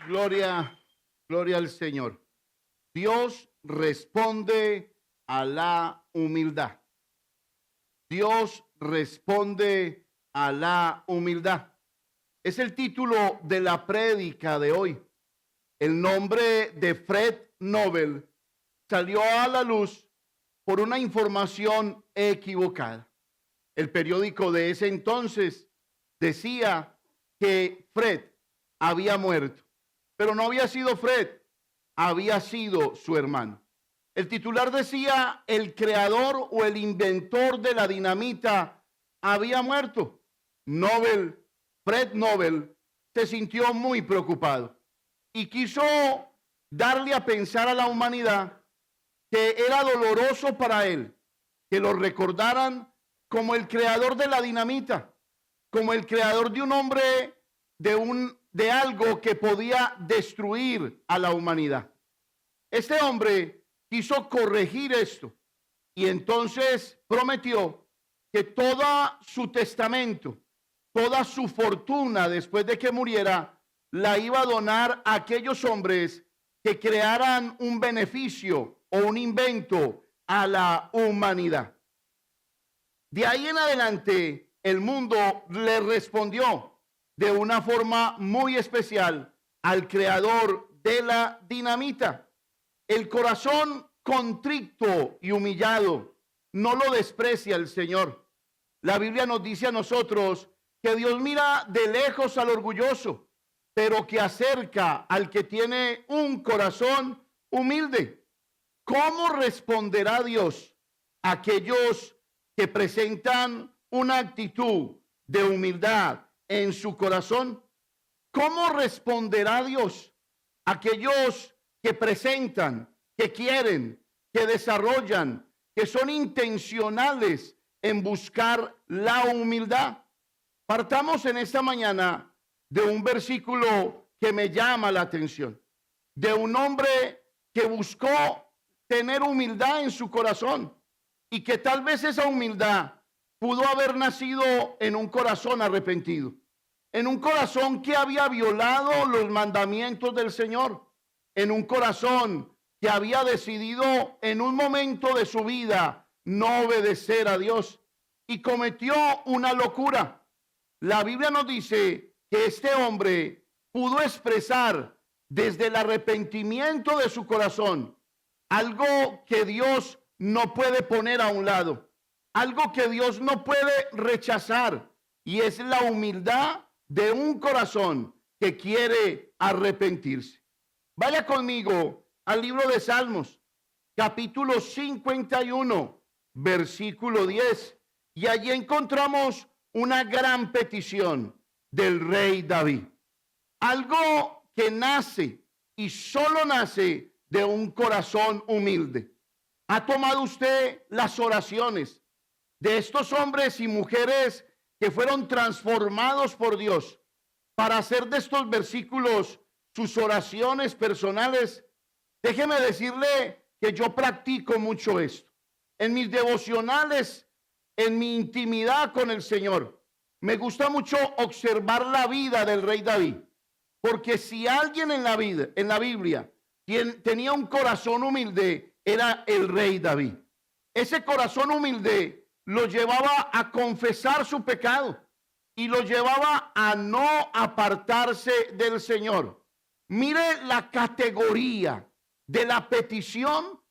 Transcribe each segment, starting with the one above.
Gloria, gloria al Señor. Dios responde a la humildad. Dios responde a la humildad. Es el título de la prédica de hoy. El nombre de Fred Nobel salió a la luz por una información equivocada. El periódico de ese entonces decía que Fred había muerto, pero no había sido Fred, había sido su hermano. El titular decía: el creador o el inventor de la dinamita había muerto. Fred Nobel, se sintió muy preocupado y quiso darle a pensar a la humanidad que era doloroso para él que lo recordaran como el creador de la dinamita, como el creador de un hombre, de algo que podía destruir a la humanidad. Este hombre quiso corregir esto y entonces prometió que todo su testamento, toda su fortuna después de que muriera, la iba a donar a aquellos hombres que crearan un beneficio o un invento a la humanidad. De ahí en adelante, el mundo le respondió de una forma muy especial al creador de la dinamita. El corazón contrito y humillado no lo desprecia el Señor. La Biblia nos dice a nosotros que Dios mira de lejos al orgulloso, pero que acerca al que tiene un corazón humilde. ¿Cómo responderá Dios a aquellos que presentan una actitud de humildad en su corazón? ¿Cómo responderá Dios a aquellos que presentan, que quieren, que desarrollan, que son intencionales en buscar la humildad? Partamos en esta mañana de un versículo que me llama la atención, de un hombre que buscó tener humildad en su corazón y que tal vez esa humildad pudo haber nacido en un corazón arrepentido, en un corazón que había violado los mandamientos del Señor, en un corazón que había decidido en un momento de su vida no obedecer a Dios y cometió una locura. La Biblia nos dice que este hombre pudo expresar desde el arrepentimiento de su corazón algo que Dios no puede poner a un lado, algo que Dios no puede rechazar, y es la humildad de un corazón que quiere arrepentirse. Vaya conmigo al libro de Salmos, capítulo 51, versículo 10, y allí encontramos una gran petición del rey David. Algo que nace y solo nace de un corazón humilde. ¿Ha tomado usted las oraciones de estos hombres y mujeres que fueron transformados por Dios para hacer de estos versículos sus oraciones personales? Déjeme decirle que yo practico mucho esto. En mis devocionales, en mi intimidad con el Señor, me gusta mucho observar la vida del rey David. Porque si alguien en la vida, en la Biblia, tenía un corazón humilde, era el rey David. Ese corazón humilde lo llevaba a confesar su pecado y lo llevaba a no apartarse del Señor. Mire la categoría de la petición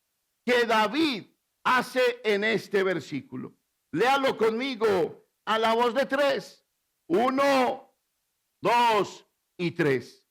que David hace en este versículo. Léalo conmigo a la voz de tres. 1, 2 y 3.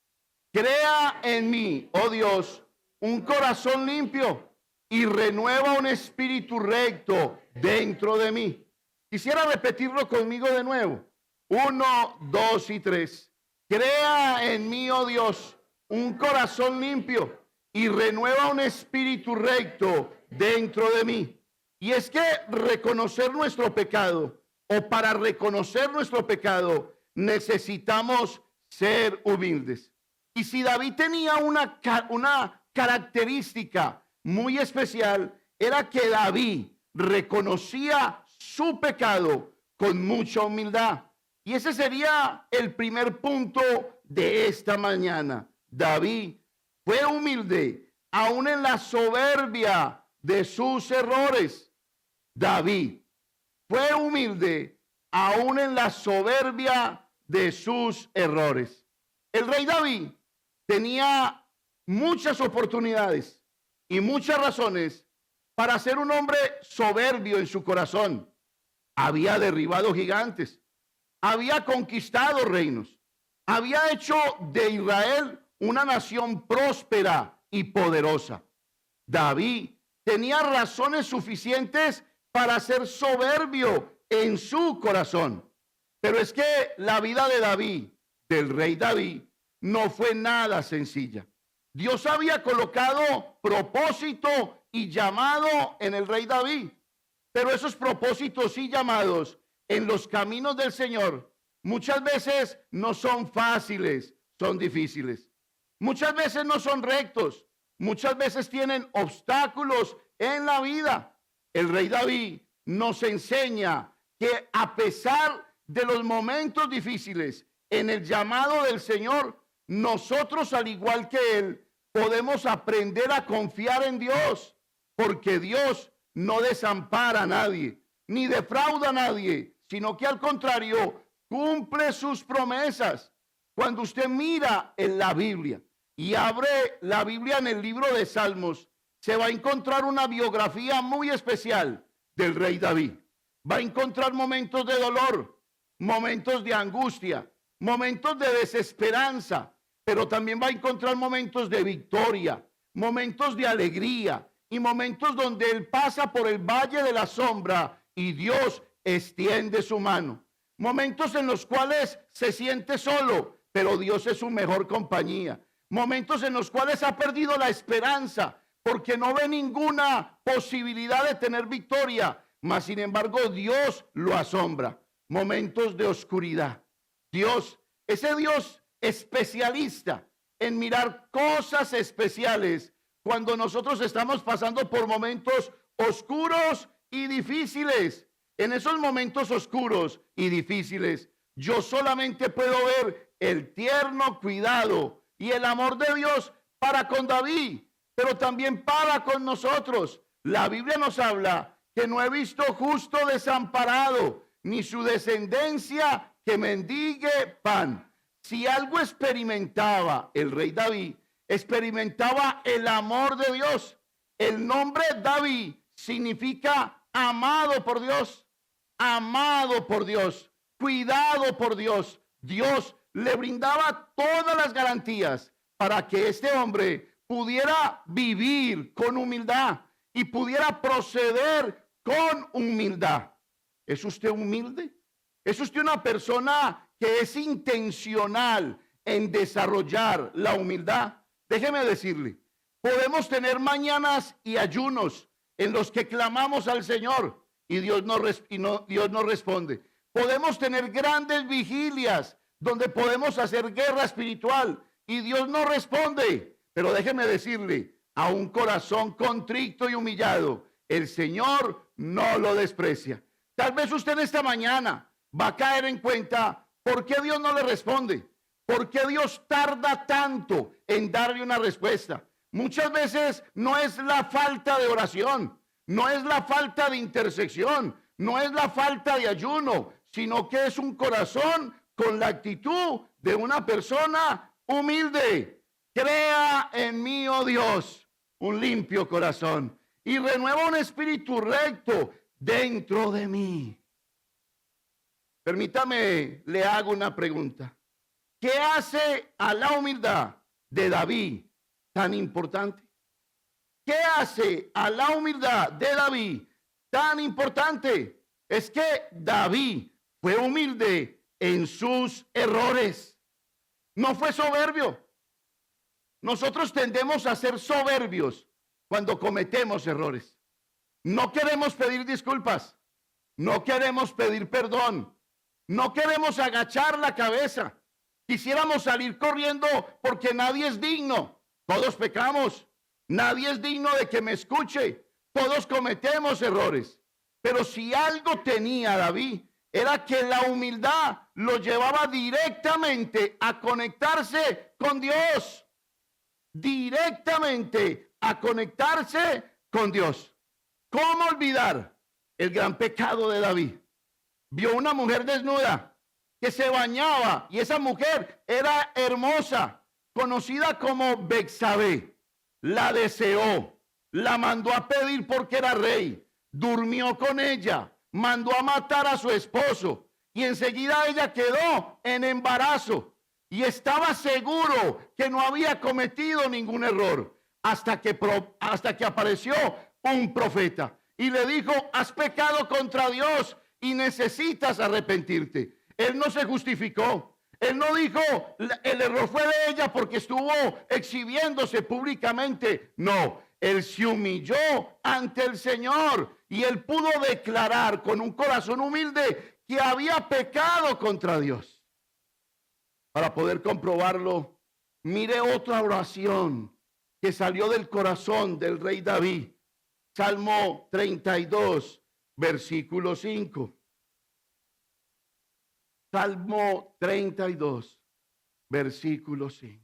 Crea en mí, oh Dios, un corazón limpio y renueva un espíritu recto dentro de mí. Quisiera repetirlo conmigo de nuevo. 1, 2 y 3. Crea en mí, oh Dios, un corazón limpio y renueva un espíritu recto dentro de mí. Y es que reconocer nuestro pecado, o para reconocer nuestro pecado, necesitamos ser humildes. Y si David tenía una característica muy especial, era que David reconocía su pecado con mucha humildad. Y ese sería el primer punto de esta mañana. David fue humilde aún en la soberbia de sus errores. David fue humilde aún en la soberbia de sus errores. El rey David tenía muchas oportunidades y muchas razones para ser un hombre soberbio en su corazón. Había derribado gigantes, había conquistado reinos, había hecho de Israel una nación próspera y poderosa. David tenía razones suficientes para ser soberbio en su corazón. Pero es que la vida de David, del rey David, no fue nada sencilla. Dios había colocado propósito y llamado en el rey David, pero esos propósitos y llamados en los caminos del Señor muchas veces no son fáciles, son difíciles. Muchas veces no son rectos, muchas veces tienen obstáculos en la vida. El rey David nos enseña que a pesar de los momentos difíciles en el llamado del Señor, nosotros, al igual que él, podemos aprender a confiar en Dios, porque Dios no desampara a nadie, ni defrauda a nadie, sino que al contrario, cumple sus promesas. Cuando usted mira en la Biblia y abre la Biblia en el libro de Salmos, se va a encontrar una biografía muy especial del rey David. Va a encontrar momentos de dolor, momentos de angustia, momentos de desesperanza, pero también va a encontrar momentos de victoria, momentos de alegría y momentos donde él pasa por el valle de la sombra y Dios extiende su mano. Momentos en los cuales se siente solo, pero Dios es su mejor compañía. Momentos en los cuales ha perdido la esperanza porque no ve ninguna posibilidad de tener victoria, mas sin embargo Dios lo asombra. Momentos de oscuridad. Dios, ese Dios especialista en mirar cosas especiales cuando nosotros estamos pasando por momentos oscuros y difíciles. En esos momentos oscuros y difíciles, yo solamente puedo ver el tierno cuidado y el amor de Dios para con David, pero también para con nosotros. La Biblia nos habla que no he visto justo desamparado, ni su descendencia que mendigue pan. Si algo experimentaba el rey David, experimentaba el amor de Dios. El nombre David significa amado por Dios, cuidado por Dios. Dios le brindaba todas las garantías para que este hombre pudiera vivir con humildad y pudiera proceder con humildad. ¿Es usted humilde? ¿Es usted una persona que es intencional en desarrollar la humildad? Déjeme decirle, podemos tener mañanas y ayunos en los que clamamos al Señor y Dios no responde. Podemos tener grandes vigilias donde podemos hacer guerra espiritual y Dios no responde. Pero déjeme decirle, a un corazón contrito y humillado, el Señor no lo desprecia. Tal vez usted esta mañana va a caer en cuenta por qué Dios no le responde, por qué Dios tarda tanto en darle una respuesta. Muchas veces no es la falta de oración, no es la falta de intersección, no es la falta de ayuno, sino que es un corazón con la actitud de una persona humilde. Crea en mí, oh Dios, un limpio corazón y renueva un espíritu recto dentro de mí. Permítame, le hago una pregunta. ¿Qué hace a la humildad de David tan importante? ¿Qué hace a la humildad de David tan importante? Es que David fue humilde en sus errores. No fue soberbio. Nosotros tendemos a ser soberbios cuando cometemos errores. No queremos pedir disculpas. No queremos pedir perdón. No queremos agachar la cabeza. Quisiéramos salir corriendo porque nadie es digno. Todos pecamos. Nadie es digno de que me escuche. Todos cometemos errores. Pero si algo tenía David, era que la humildad lo llevaba directamente a conectarse con Dios. directamente a conectarse con Dios. ¿Cómo olvidar el gran pecado de David? Vio una mujer desnuda que se bañaba y esa mujer era hermosa, conocida como Betsabé. La deseó, la mandó a pedir porque era rey, durmió con ella, mandó a matar a su esposo y enseguida ella quedó en embarazo y estaba seguro que no había cometido ningún error hasta que apareció un profeta y le dijo: has pecado contra Dios y necesitas arrepentirte. Él no se justificó. Él no dijo el error fue de ella porque estuvo exhibiéndose públicamente. No, él se humilló ante el Señor y él pudo declarar con un corazón humilde que había pecado contra Dios. Para poder comprobarlo, mire otra oración que salió del corazón del rey David. Salmo 32, versículo 5. Salmo 32, versículo 5.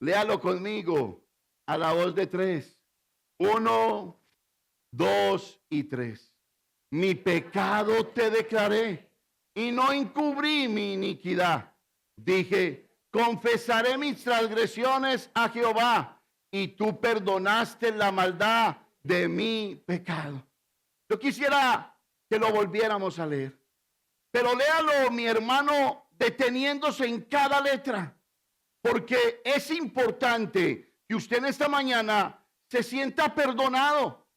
Léalo conmigo a la voz de 3. 1, 2 y 3. Mi pecado te declaré y no encubrí mi iniquidad. Dije: confesaré mis transgresiones a Jehová, y tú perdonaste la maldad de mi pecado. Yo quisiera que lo volviéramos a leer, pero léalo, mi hermano, deteniéndose en cada letra, porque es importante que usted en esta mañana se sienta perdonado,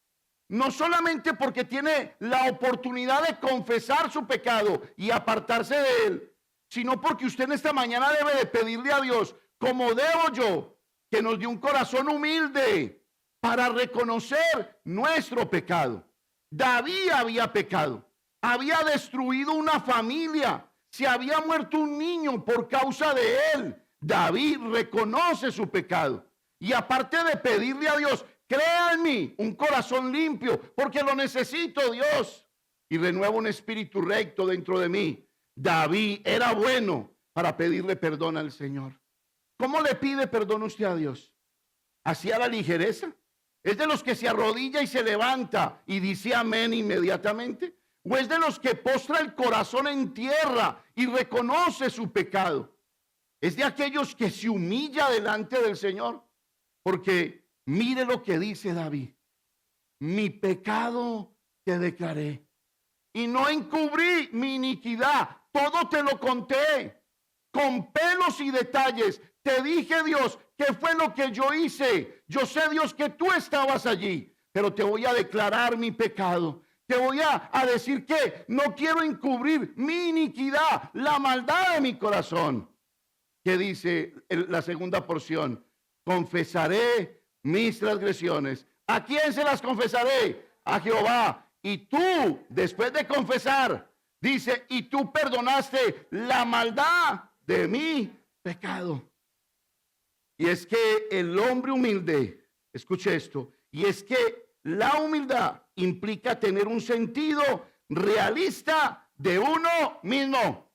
no solamente porque tiene la oportunidad de confesar su pecado y apartarse de él, sino porque usted en esta mañana debe de pedirle a Dios, como debo yo, que nos dé un corazón humilde para reconocer nuestro pecado. David había pecado, había destruido una familia, se había muerto un niño por causa de él. David reconoce su pecado y aparte de pedirle a Dios: crea en mí un corazón limpio, porque lo necesito, Dios, y renueva un espíritu recto dentro de mí. David era bueno para pedirle perdón al Señor. ¿Cómo le pide perdón usted a Dios? ¿Así a la ligereza? ¿Es de los que se arrodilla y se levanta y dice amén inmediatamente? ¿O es de los que postra el corazón en tierra y reconoce su pecado? ¿Es de aquellos que se humilla delante del Señor? Porque mire lo que dice David: mi pecado te declaré y no encubrí mi iniquidad. Todo te lo conté con pelos y detalles. Te dije, Dios, qué fue lo que yo hice. Yo sé, Dios, que tú estabas allí, pero te voy a declarar mi pecado. Te voy a decir que no quiero encubrir mi iniquidad, la maldad de mi corazón. ¿Qué dice la segunda porción? Confesaré mis transgresiones. ¿A quién se las confesaré? A Jehová. Y tú, después de confesar, dice: y tú perdonaste la maldad de mi pecado. Y es que el hombre humilde, escuche esto, y es que la humildad implica tener un sentido realista de uno mismo.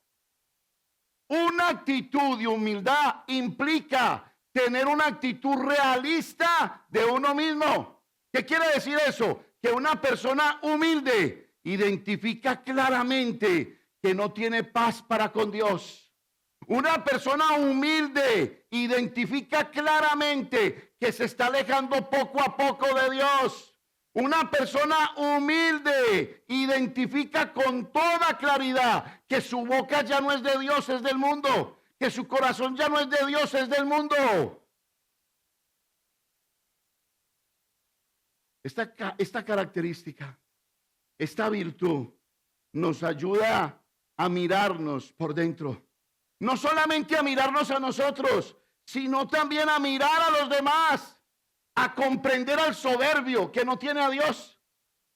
Una actitud de humildad implica tener una actitud realista de uno mismo. ¿Qué quiere decir eso? Que una persona humilde identifica claramente que no tiene paz para con Dios. Una persona humilde identifica claramente que se está alejando poco a poco de Dios. Una persona humilde identifica con toda claridad que su boca ya no es de Dios, es del mundo. Que su corazón ya no es de Dios, es del mundo. Esta característica, esta virtud, nos ayuda a mirarnos por dentro. No solamente a mirarnos a nosotros, sino también a mirar a los demás, a comprender al soberbio que no tiene a Dios,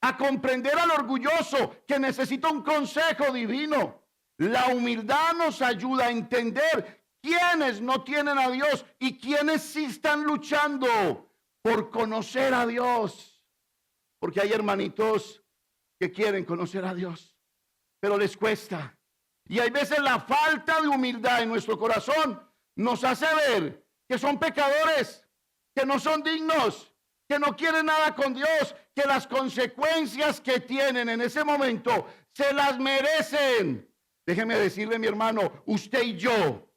a comprender al orgulloso que necesita un consejo divino. La humildad nos ayuda a entender quiénes no tienen a Dios y quiénes sí están luchando por conocer a Dios. Porque hay hermanitos que quieren conocer a Dios, pero les cuesta. Y hay veces la falta de humildad en nuestro corazón nos hace ver que son pecadores, que no son dignos, que no quieren nada con Dios, que las consecuencias que tienen en ese momento se las merecen. Déjeme decirle, mi hermano, usted y yo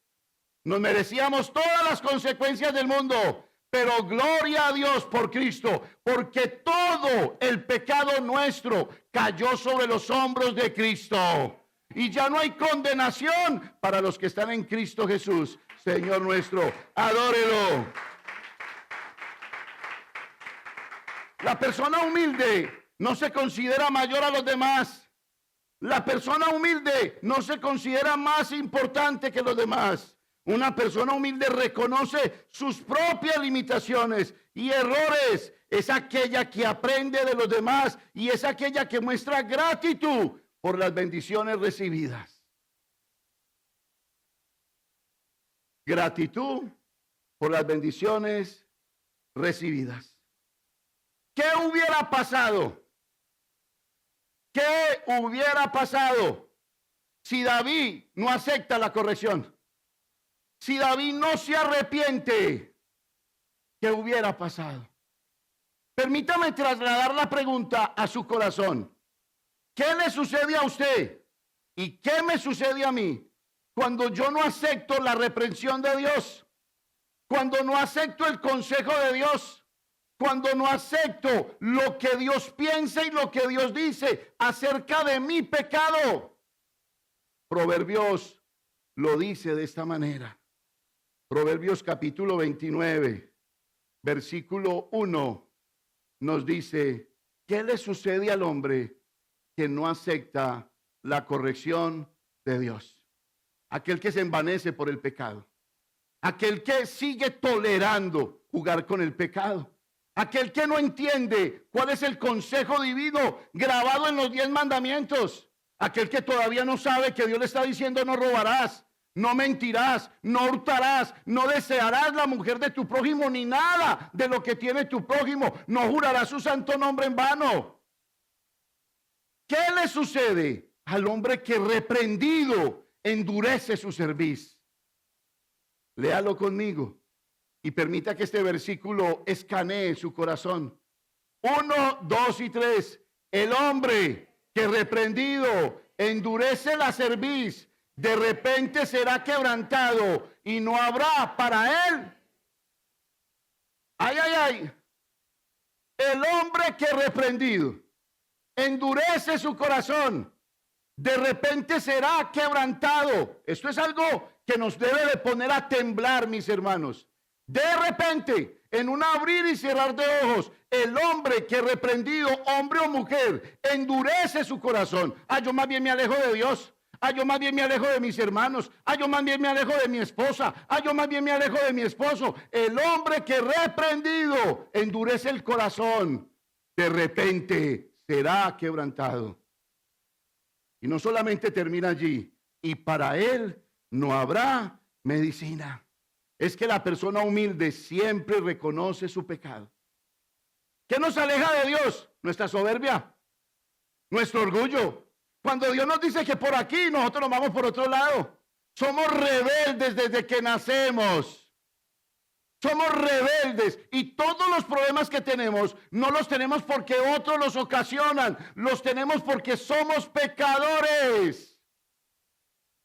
nos merecíamos todas las consecuencias del mundo, pero gloria a Dios por Cristo, porque todo el pecado nuestro cayó sobre los hombros de Cristo. Y ya no hay condenación para los que están en Cristo Jesús, Señor nuestro. Adórelo. La persona humilde no se considera mayor a los demás. La persona humilde no se considera más importante que los demás. Una persona humilde reconoce sus propias limitaciones y errores. Es aquella que aprende de los demás y es aquella que muestra gratitud por las bendiciones recibidas. Gratitud por las bendiciones recibidas. ¿Qué hubiera pasado? ¿Qué hubiera pasado si David no acepta la corrección? Si David no se arrepiente, ¿qué hubiera pasado? Permítame trasladar la pregunta a su corazón. ¿Qué le sucede a usted? ¿Y qué me sucede a mí cuando yo no acepto la reprensión de Dios? Cuando no acepto el consejo de Dios. Cuando no acepto lo que Dios piensa y lo que Dios dice acerca de mi pecado. Proverbios lo dice de esta manera. Proverbios capítulo 29, versículo 1, nos dice, ¿qué le sucede al hombre que no acepta la corrección de Dios? Aquel que se envanece por el pecado. Aquel que sigue tolerando jugar con el pecado. Aquel que no entiende cuál es el consejo divino grabado en los 10 mandamientos. Aquel que todavía no sabe que Dios le está diciendo no robarás, no mentirás, no hurtarás, no desearás la mujer de tu prójimo ni nada de lo que tiene tu prójimo. No jurarás su santo nombre en vano. ¿Qué le sucede al hombre que reprendido endurece su cerviz? Léalo conmigo. Y permita que este versículo escanee su corazón. 1, 2 y 3. El hombre que reprendido endurece la cerviz, de repente será quebrantado y no habrá para él. Ay, ay, ay. El hombre que reprendido endurece su corazón, de repente será quebrantado. Esto es algo que nos debe de poner a temblar, mis hermanos. De repente, en un abrir y cerrar de ojos, el hombre que reprendido, hombre o mujer, endurece su corazón. Yo más bien me alejo de Dios. Yo más bien me alejo de mis hermanos. Yo más bien me alejo de mi esposa. Yo más bien me alejo de mi esposo. El hombre que reprendido endurece el corazón, de repente será quebrantado. Y no solamente termina allí. Y para él no habrá medicina. Es que la persona humilde siempre reconoce su pecado. ¿Qué nos aleja de Dios? Nuestra soberbia, nuestro orgullo. Cuando Dios nos dice que por aquí, nosotros nos vamos por otro lado. Somos rebeldes desde que nacemos. Somos rebeldes y todos los problemas que tenemos no los tenemos porque otros los ocasionan. Los tenemos porque somos pecadores.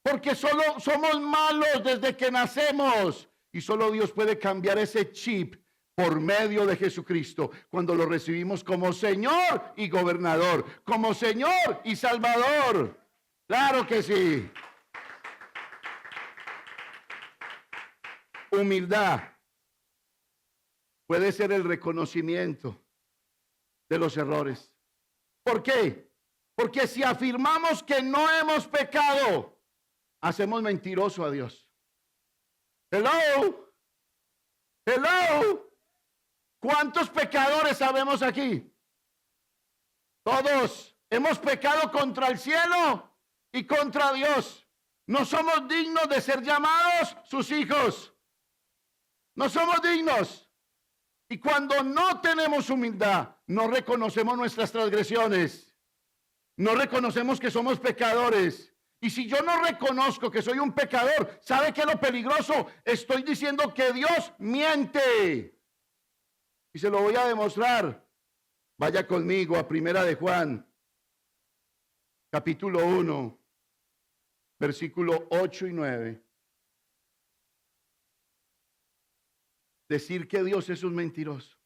Porque solo somos malos desde que nacemos. Y solo Dios puede cambiar ese chip por medio de Jesucristo, cuando lo recibimos como Señor y Gobernador, como Señor y Salvador. Claro que sí. Humildad puede ser el reconocimiento de los errores. ¿Por qué? Porque si afirmamos que no hemos pecado, hacemos mentiroso a Dios. Hello. Hello. ¿Cuántos pecadores sabemos aquí? Todos hemos pecado contra el cielo y contra Dios. No somos dignos de ser llamados sus hijos. No somos dignos. Y cuando no tenemos humildad, no reconocemos nuestras transgresiones. No reconocemos que somos pecadores. Y si yo no reconozco que soy un pecador, ¿sabe qué es lo peligroso? Estoy diciendo que Dios miente. Y se lo voy a demostrar. Vaya conmigo a Primera de Juan, capítulo 1, versículo 8 y 9. Decir que Dios es un mentiroso.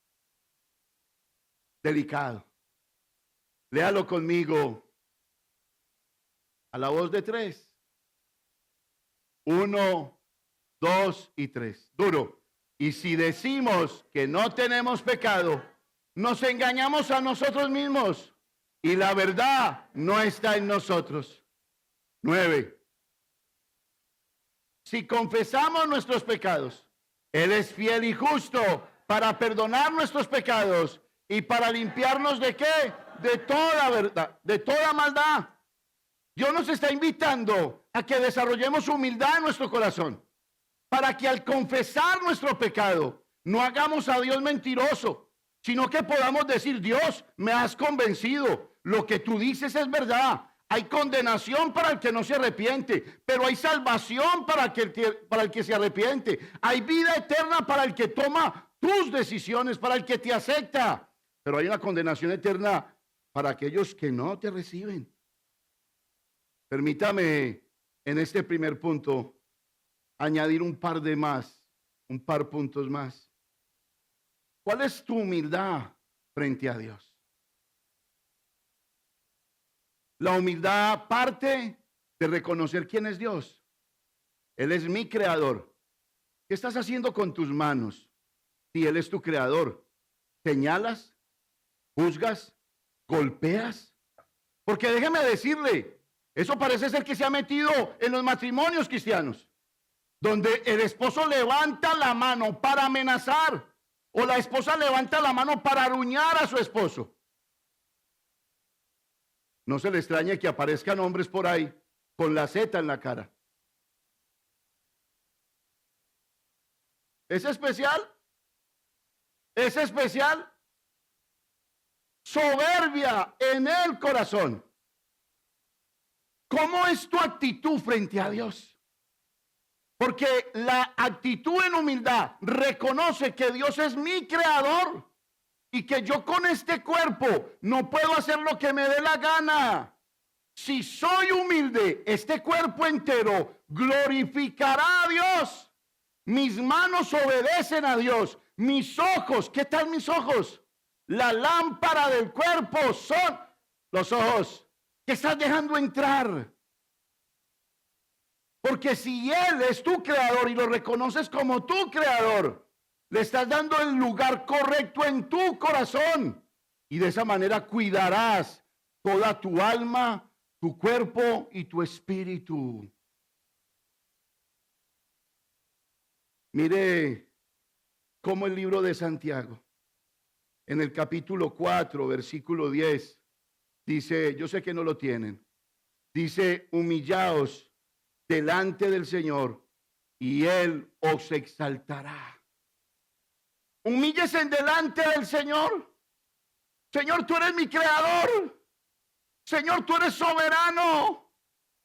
Delicado. Léalo conmigo. A la voz de 3. 1, 2 y 3. Duro. Y si decimos que no tenemos pecado, nos engañamos a nosotros mismos y la verdad no está en nosotros. 9. Si confesamos nuestros pecados, Él es fiel y justo para perdonar nuestros pecados y para limpiarnos ¿de qué? De toda verdad, de toda maldad. Dios nos está invitando a que desarrollemos humildad en nuestro corazón, para que al confesar nuestro pecado no hagamos a Dios mentiroso, sino que podamos decir: Dios, me has convencido, lo que tú dices es verdad. Hay condenación para el que no se arrepiente, pero hay salvación para el que se arrepiente. Hay vida eterna para el que toma tus decisiones, para el que te acepta, pero hay una condenación eterna para aquellos que no te reciben. Permítame en este primer punto añadir un par puntos más. ¿Cuál es tu humildad frente a Dios? La humildad parte de reconocer quién es Dios. Él es mi creador. ¿Qué estás haciendo con tus manos? Si Él es tu creador, ¿señalas? ¿Juzgas? ¿Golpeas? Porque déjeme decirle, eso parece ser que se ha metido en los matrimonios cristianos, donde el esposo levanta la mano para amenazar o la esposa levanta la mano para aruñar a su esposo. No se le extrañe que aparezcan hombres por ahí con la Z en la cara. ¿Es especial? ¿Es especial? Soberbia en el corazón. ¿Cómo es tu actitud frente a Dios? Porque la actitud en humildad reconoce que Dios es mi creador y que yo con este cuerpo no puedo hacer lo que me dé la gana. Si soy humilde, este cuerpo entero glorificará a Dios. Mis manos obedecen a Dios. Mis ojos, ¿qué tal mis ojos? La lámpara del cuerpo son los ojos que estás dejando entrar. Porque si Él es tu creador y lo reconoces como tu creador, le estás dando el lugar correcto en tu corazón. Y de esa manera cuidarás toda tu alma, tu cuerpo y tu espíritu. Mire cómo el libro de Santiago, en el capítulo 4, versículo 10, dice, yo sé que no lo tienen, dice: humillaos delante del Señor y Él os exaltará. Humíllese delante del Señor. Señor, tú eres mi creador. Señor, tú eres soberano.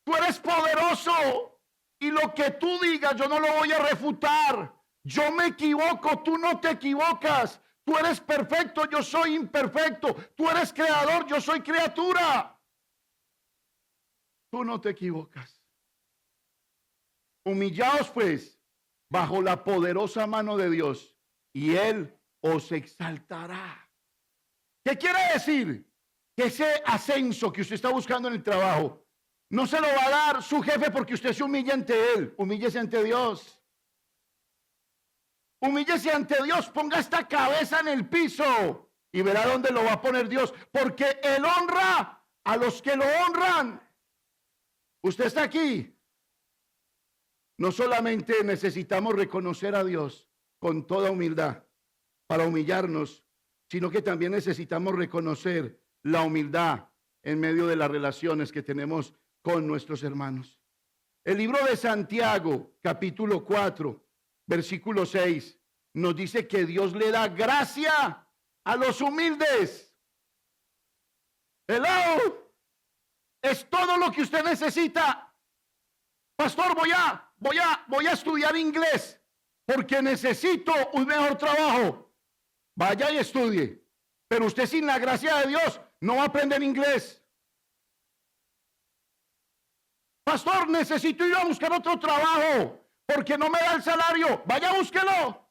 Tú eres poderoso. Y lo que tú digas yo no lo voy a refutar. Yo me equivoco, tú no te equivocas. Tú eres perfecto, yo soy imperfecto. Tú eres creador, yo soy criatura. Tú no te equivocas. Humillaos pues bajo la poderosa mano de Dios y Él os exaltará. ¿Qué quiere decir? Que ese ascenso que usted está buscando en el trabajo no se lo va a dar su jefe porque usted se humilla ante Él. Humíllese ante Dios. Humíllese ante Dios. Ponga esta cabeza en el piso y verá dónde lo va a poner Dios. Porque Él honra a los que lo honran. Usted está aquí. No solamente necesitamos reconocer a Dios con toda humildad para humillarnos, sino que también necesitamos reconocer la humildad en medio de las relaciones que tenemos con nuestros hermanos. El libro de Santiago, capítulo 4, versículo 6, nos dice que Dios le da gracia a los humildes. Hello. Es todo lo que usted necesita Pastor, voy a estudiar inglés porque necesito un mejor trabajo. Vaya y estudie. Pero usted sin la gracia de Dios no va a aprender inglés. Pastor, necesito ir a buscar otro trabajo porque no me da el salario. Vaya, búsquelo.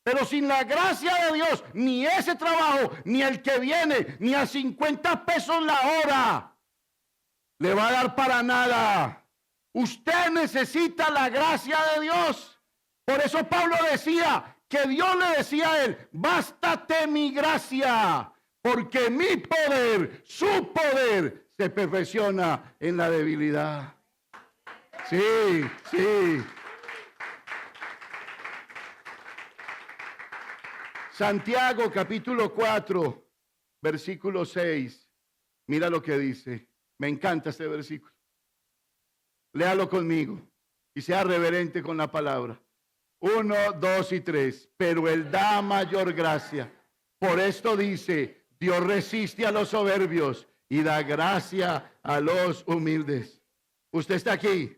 Pero sin la gracia de Dios, ni ese trabajo, ni el que viene, ni a 50 pesos la hora le va a dar para nada. Usted necesita la gracia de Dios. Por eso Pablo decía que Dios le decía a él: bástate mi gracia, porque mi poder, su poder, se perfecciona en la debilidad. Sí, sí. Santiago capítulo 4, versículo 6. Mira lo que dice. Me encanta este versículo. Léalo conmigo y sea reverente con la palabra. 1, 2 y 3. Pero Él da mayor gracia. Por esto dice: Dios resiste a los soberbios y da gracia a los humildes. ¿Usted está aquí?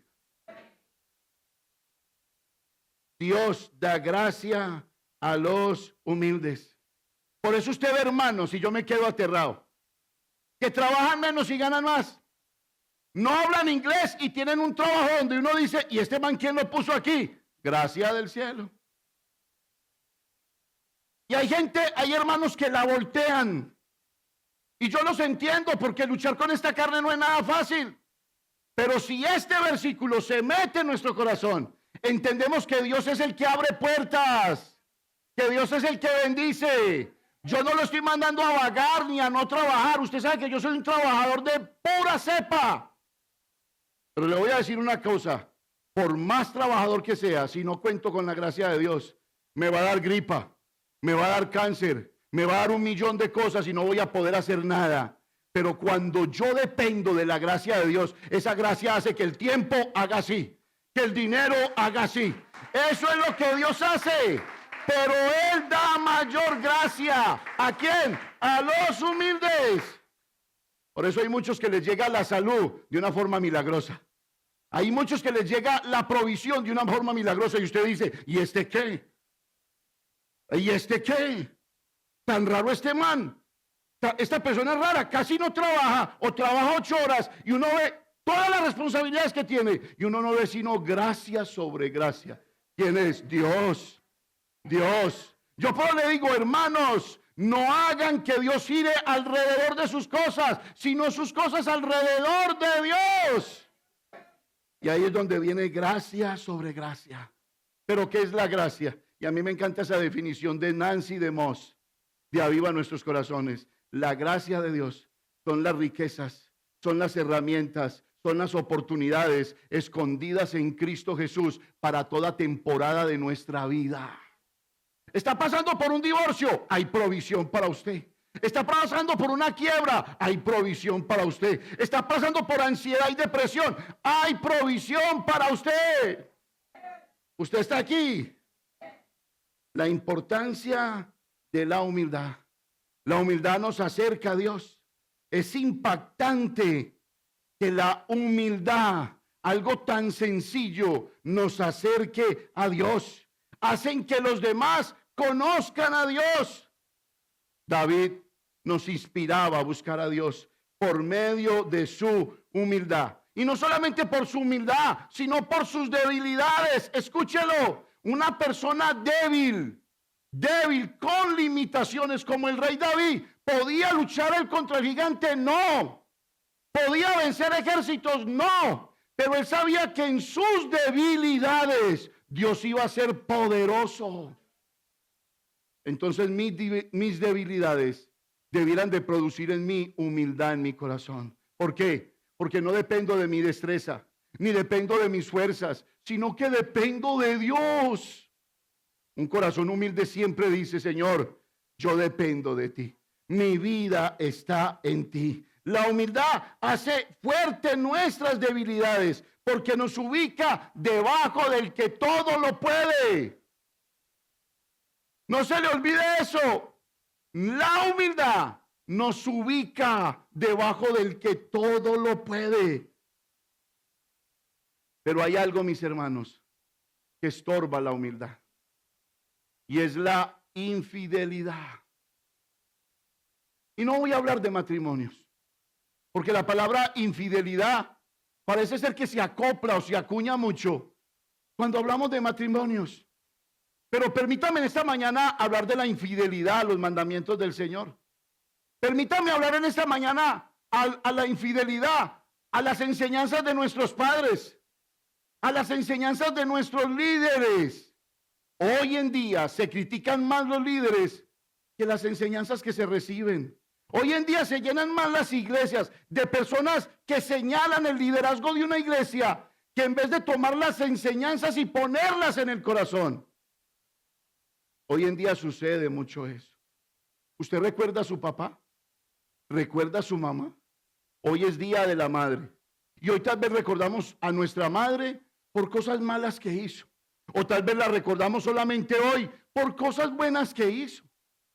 Dios da gracia a los humildes. Por eso usted ve hermanos, y yo me quedo aterrado, que trabajan menos y ganan más. No hablan inglés y tienen un trabajo donde uno dice: ¿y este man quién lo puso aquí? Gracia del cielo. Y hay hermanos que la voltean. Y yo los entiendo, porque luchar con esta carne no es nada fácil. Pero si este versículo se mete en nuestro corazón, entendemos que Dios es el que abre puertas, que Dios es el que bendice. Yo no lo estoy mandando a vagar ni a no trabajar. Usted sabe que yo soy un trabajador de pura cepa. Pero le voy a decir una cosa: por más trabajador que sea, si no cuento con la gracia de Dios, me va a dar gripa, me va a dar cáncer, me va a dar 1.000.000 de cosas y no voy a poder hacer nada. Pero cuando yo dependo de la gracia de Dios, esa gracia hace que el tiempo haga así, que el dinero haga así. Eso es lo que Dios hace. Pero Él da mayor gracia. ¿A quién? A los humildes. Por eso hay muchos que les llega la salud de una forma milagrosa. Hay muchos que les llega la provisión de una forma milagrosa y usted dice: ¿y este qué? ¿Y este qué? Tan raro este man. Esta persona es rara, casi no trabaja o trabaja 8 horas y uno ve todas las responsabilidades que tiene y uno no ve sino gracia sobre gracia. ¿Quién es? Dios. Dios. Yo por eso le digo, hermanos, no hagan que Dios gire alrededor de sus cosas, sino sus cosas alrededor de Dios. Y ahí es donde viene gracia sobre gracia. ¿Pero qué es la gracia? Y a mí me encanta esa definición de Nancy DeMoss, de Aviva Nuestros Corazones. La gracia de Dios son las riquezas, son las herramientas, son las oportunidades escondidas en Cristo Jesús para toda temporada de nuestra vida. Está pasando por un divorcio, hay provisión para usted. Está pasando por una quiebra, hay provisión para usted. Está pasando por ansiedad y depresión, hay provisión para usted. Usted está aquí. La importancia de la humildad. La humildad nos acerca a Dios. Es impactante que la humildad, algo tan sencillo, nos acerque a Dios. Hacen que los demás conozcan a Dios. David nos inspiraba a buscar a Dios por medio de su humildad. Y no solamente por su humildad, sino por sus debilidades. Escúchelo, una persona débil, con limitaciones como el rey David, ¿podía luchar contra el gigante? No. ¿Podía vencer ejércitos? No. Pero él sabía que en sus debilidades Dios iba a ser poderoso. Entonces mis debilidades debieran de producir en mí humildad en mi corazón. ¿Por qué? Porque no dependo de mi destreza, ni dependo de mis fuerzas, sino que dependo de Dios. Un corazón humilde siempre dice: Señor, yo dependo de ti. Mi vida está en ti. La humildad hace fuerte nuestras debilidades porque nos ubica debajo del que todo lo puede. No se le olvide eso. La humildad nos ubica debajo del que todo lo puede. Pero hay algo, mis hermanos, que estorba la humildad. Y es la infidelidad. Y no voy a hablar de matrimonios, porque la palabra infidelidad parece ser que se acopla o se acuña mucho cuando hablamos de matrimonios. Pero permítame en esta mañana hablar de la infidelidad a los mandamientos del Señor. Permítame hablar en esta mañana a la infidelidad, a las enseñanzas de nuestros padres, a las enseñanzas de nuestros líderes. Hoy en día se critican más los líderes que las enseñanzas que se reciben. Hoy en día se llenan más las iglesias de personas que señalan el liderazgo de una iglesia, que en vez de tomar las enseñanzas y ponerlas en el corazón. Hoy en día sucede mucho eso. ¿Usted recuerda a su papá? ¿Recuerda a su mamá? Hoy es Día de la Madre. Y hoy tal vez recordamos a nuestra madre por cosas malas que hizo. O tal vez la recordamos solamente hoy por cosas buenas que hizo.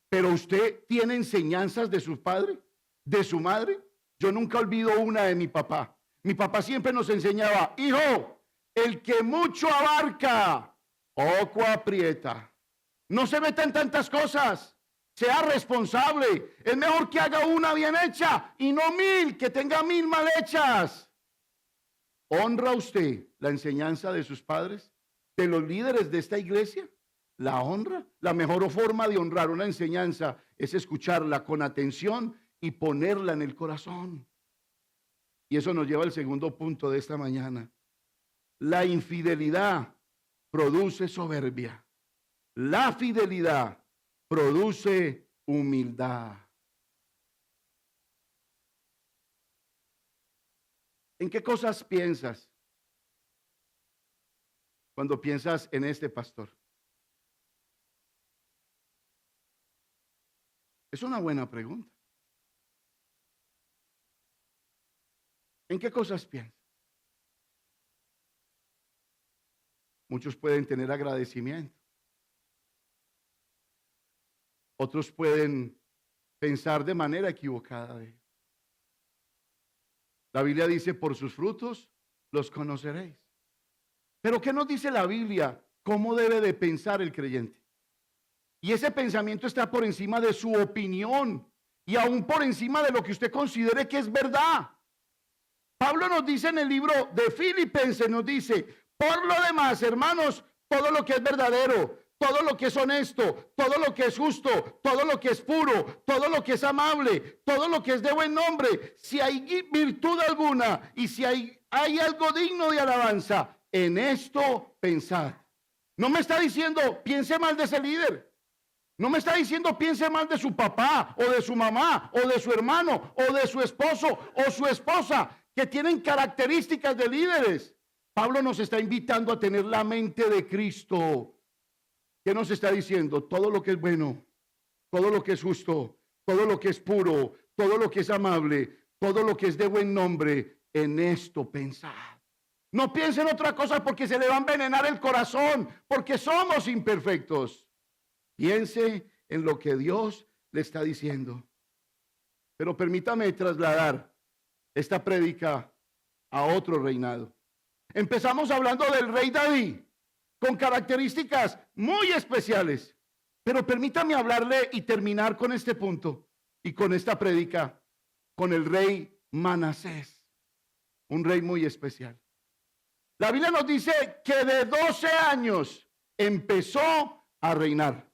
Pero usted tiene enseñanzas de su padre, de su madre. Yo nunca olvido una de mi papá. Mi papá siempre nos enseñaba: hijo, el que mucho abarca, poco aprieta. No se meta en tantas cosas. Sea responsable. Es mejor que haga una bien hecha y no 1000, que tenga 1000 mal hechas. ¿Honra usted la enseñanza de sus padres, de los líderes de esta iglesia? ¿La honra? La mejor forma de honrar una enseñanza es escucharla con atención y ponerla en el corazón. Y eso nos lleva al segundo punto de esta mañana. La infidelidad produce soberbia. La fidelidad produce humildad. ¿En qué cosas piensas cuando piensas en este pastor? Es una buena pregunta. ¿En qué cosas piensas? Muchos pueden tener agradecimiento. Otros pueden pensar de manera equivocada de él. La Biblia dice: por sus frutos los conoceréis. Pero ¿qué nos dice la Biblia? ¿Cómo debe de pensar el creyente? Y ese pensamiento está por encima de su opinión y aún por encima de lo que usted considere que es verdad. Pablo nos dice en el libro de Filipenses, nos dice: por lo demás, hermanos, todo lo que es verdadero, todo lo que es honesto, todo lo que es justo, todo lo que es puro, todo lo que es amable, todo lo que es de buen nombre, si hay virtud alguna y si hay algo digno de alabanza, en esto pensad. No me está diciendo piense mal de ese líder. No me está diciendo piense mal de su papá o de su mamá o de su hermano o de su esposo o su esposa, que tienen características de líderes. Pablo nos está invitando a tener la mente de Cristo. ¿Qué nos está diciendo? Todo lo que es bueno, todo lo que es justo, todo lo que es puro, todo lo que es amable, todo lo que es de buen nombre, en esto pensad. No piensen otra cosa porque se le va a envenenar el corazón, porque somos imperfectos. Piense en lo que Dios le está diciendo. Pero permítame trasladar esta prédica a otro reinado. Empezamos hablando del rey David, con características muy especiales. Pero permítame hablarle y terminar con este punto y con esta prédica, con el rey Manasés, un rey muy especial. La Biblia nos dice que de 12 años empezó a reinar.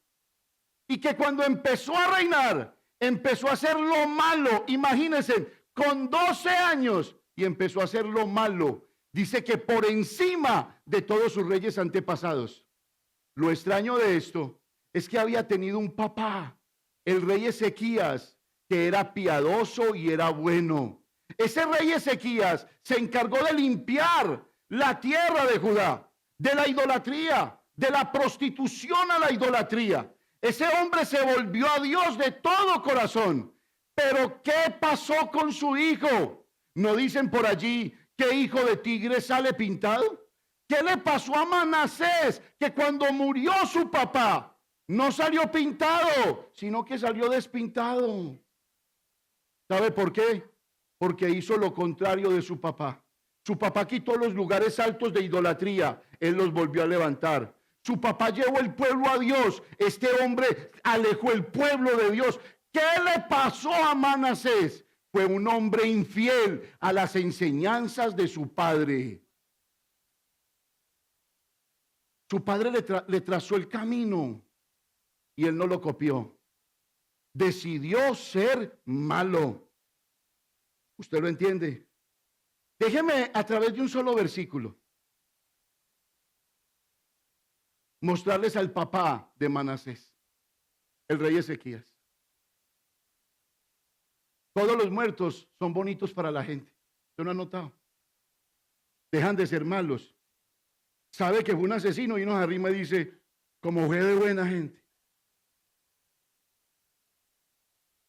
Y que cuando empezó a reinar, empezó a hacer lo malo. Imagínense, con 12 años y empezó a hacer lo malo. Dice que por encima de todos sus reyes antepasados. Lo extraño de esto es que había tenido un papá, el rey Ezequías, que era piadoso y era bueno. Ese rey Ezequías se encargó de limpiar la tierra de Judá, de la idolatría, de la prostitución a la idolatría. Ese hombre se volvió a Dios de todo corazón. Pero ¿qué pasó con su hijo? ¿No dicen por allí que hijo de tigre sale pintado? ¿Qué le pasó a Manasés? Que cuando murió su papá, no salió pintado, sino que salió despintado. ¿Sabe por qué? Porque hizo lo contrario de su papá. Su papá quitó los lugares altos de idolatría. Él los volvió a levantar. Su papá llevó el pueblo a Dios. Este hombre alejó el pueblo de Dios. ¿Qué le pasó a Manasés? Fue un hombre infiel a las enseñanzas de su padre. Su padre le trazó el camino y él no lo copió. Decidió ser malo. ¿Usted lo entiende? Déjeme a través de un solo versículo mostrarles al papá de Manasés, el rey Ezequías. Todos los muertos son bonitos para la gente. ¿Usted no ha notado? Dejan de ser malos. Sabe que fue un asesino y nos arrima y dice, como fue de buena gente.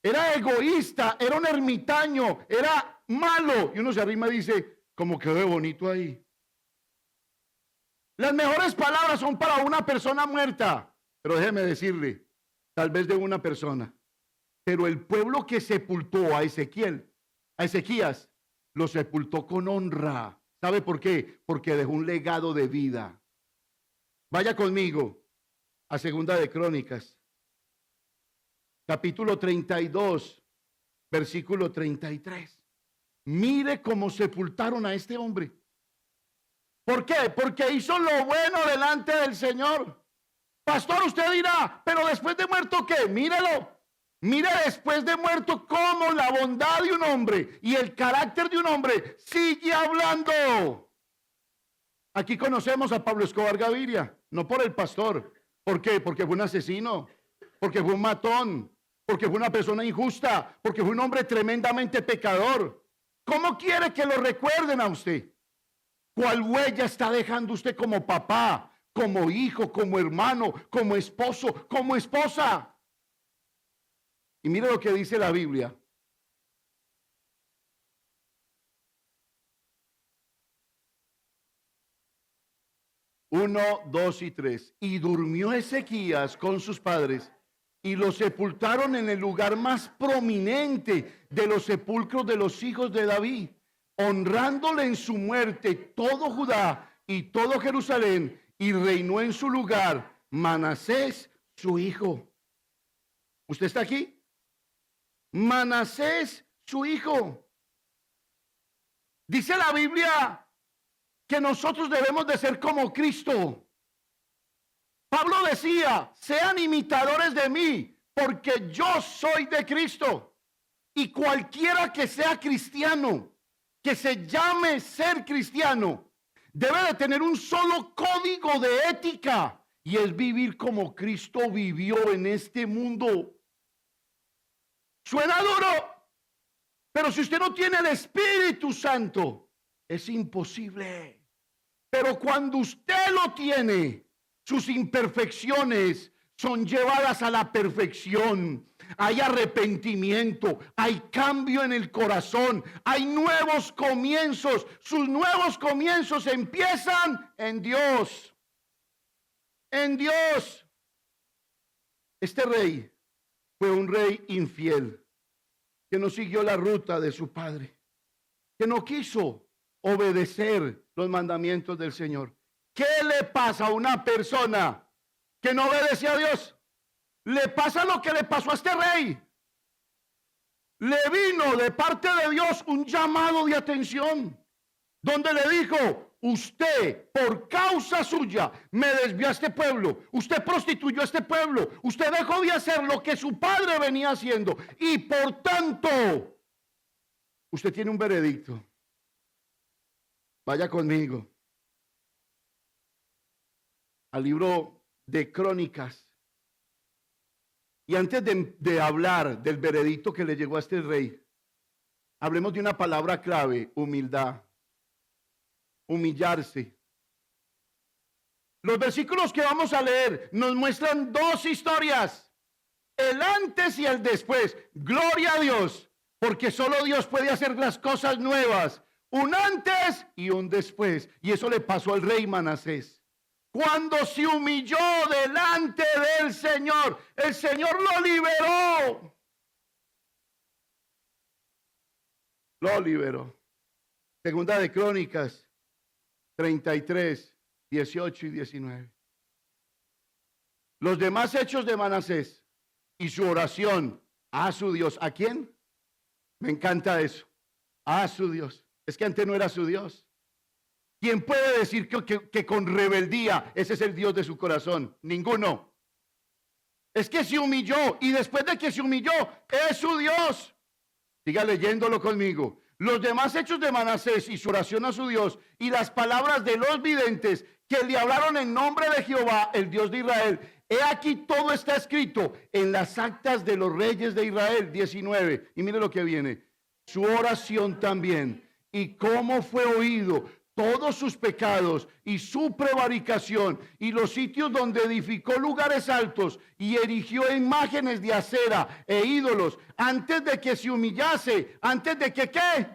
Era egoísta, era un ermitaño, era malo. Y uno se arrima y dice, como quedó de bonito ahí. Las mejores palabras son para una persona muerta. Pero déjeme decirle, tal vez de una persona. Pero el pueblo que sepultó a Ezequías, lo sepultó con honra. ¿Sabe por qué? Porque dejó un legado de vida. Vaya conmigo a Segunda de Crónicas, capítulo 32, versículo 33. Mire cómo sepultaron a este hombre. ¿Por qué? Porque hizo lo bueno delante del Señor. Pastor, usted dirá, pero después de muerto, ¿qué? Mírelo. Mire después de muerto cómo la bondad de un hombre y el carácter de un hombre sigue hablando. Aquí conocemos a Pablo Escobar Gaviria, no por el pastor. ¿Por qué? Porque fue un asesino, porque fue un matón, porque fue una persona injusta, porque fue un hombre tremendamente pecador. ¿Cómo quiere que lo recuerden a usted? ¿Cuál huella está dejando usted como papá, como hijo, como hermano, como esposo, como esposa? Y mire lo que dice la Biblia. Uno, dos y tres. Y durmió Ezequías con sus padres y lo sepultaron en el lugar más prominente de los sepulcros de los hijos de David, honrándole en su muerte todo Judá y todo Jerusalén, y reinó en su lugar Manasés, su hijo. ¿Usted está aquí? Manasés, su hijo. Dice la Biblia que nosotros debemos de ser como Cristo. Pablo decía, sean imitadores de mí, porque yo soy de Cristo. Y cualquiera que sea cristiano, que se llame ser cristiano, debe de tener un solo código de ética, y es vivir como Cristo vivió en este mundo. Suena duro, pero si usted no tiene el Espíritu Santo, es imposible. Pero cuando usted lo tiene, sus imperfecciones son llevadas a la perfección. Hay arrepentimiento, hay cambio en el corazón, hay nuevos comienzos. Sus nuevos comienzos empiezan en Dios. En Dios. Este rey fue un rey infiel, que no siguió la ruta de su padre, que no quiso obedecer los mandamientos del Señor. ¿Qué le pasa a una persona que no obedece a Dios? Le pasa lo que le pasó a este rey. Le vino de parte de Dios un llamado de atención, donde le dijo, usted por causa suya me desvió a este pueblo, usted prostituyó a este pueblo, usted dejó de hacer lo que su padre venía haciendo y por tanto usted tiene un veredicto. Vaya conmigo al libro de Crónicas. Y antes de hablar del veredicto que le llegó a este rey, hablemos de una palabra clave: humildad. Humillarse. Los versículos que vamos a leer nos muestran dos historias, el antes y el después. Gloria a Dios, porque solo Dios puede hacer las cosas nuevas, un antes y un después. Y eso le pasó al rey Manasés. Cuando se humilló delante del Señor, el Señor lo liberó. Lo liberó. Segunda de Crónicas 33, 18 y 19. Los demás hechos de Manasés y su oración a su Dios. ¿A quién? Me encanta eso. A su Dios. Es que antes no era su Dios. ¿Quién puede decir que con rebeldía ese es el Dios de su corazón? Ninguno. Es que se humilló y después de que se humilló es su Dios. Siga leyéndolo conmigo. Los demás hechos de Manasés y su oración a su Dios y las palabras de los videntes que le hablaron en nombre de Jehová, el Dios de Israel. He aquí todo está escrito en las actas de los reyes de Israel, 19. Y mire lo que viene. Su oración también. Y cómo fue oído todos sus pecados y su prevaricación y los sitios donde edificó lugares altos y erigió imágenes de acera e ídolos antes de que se humillase, antes de que ¿qué?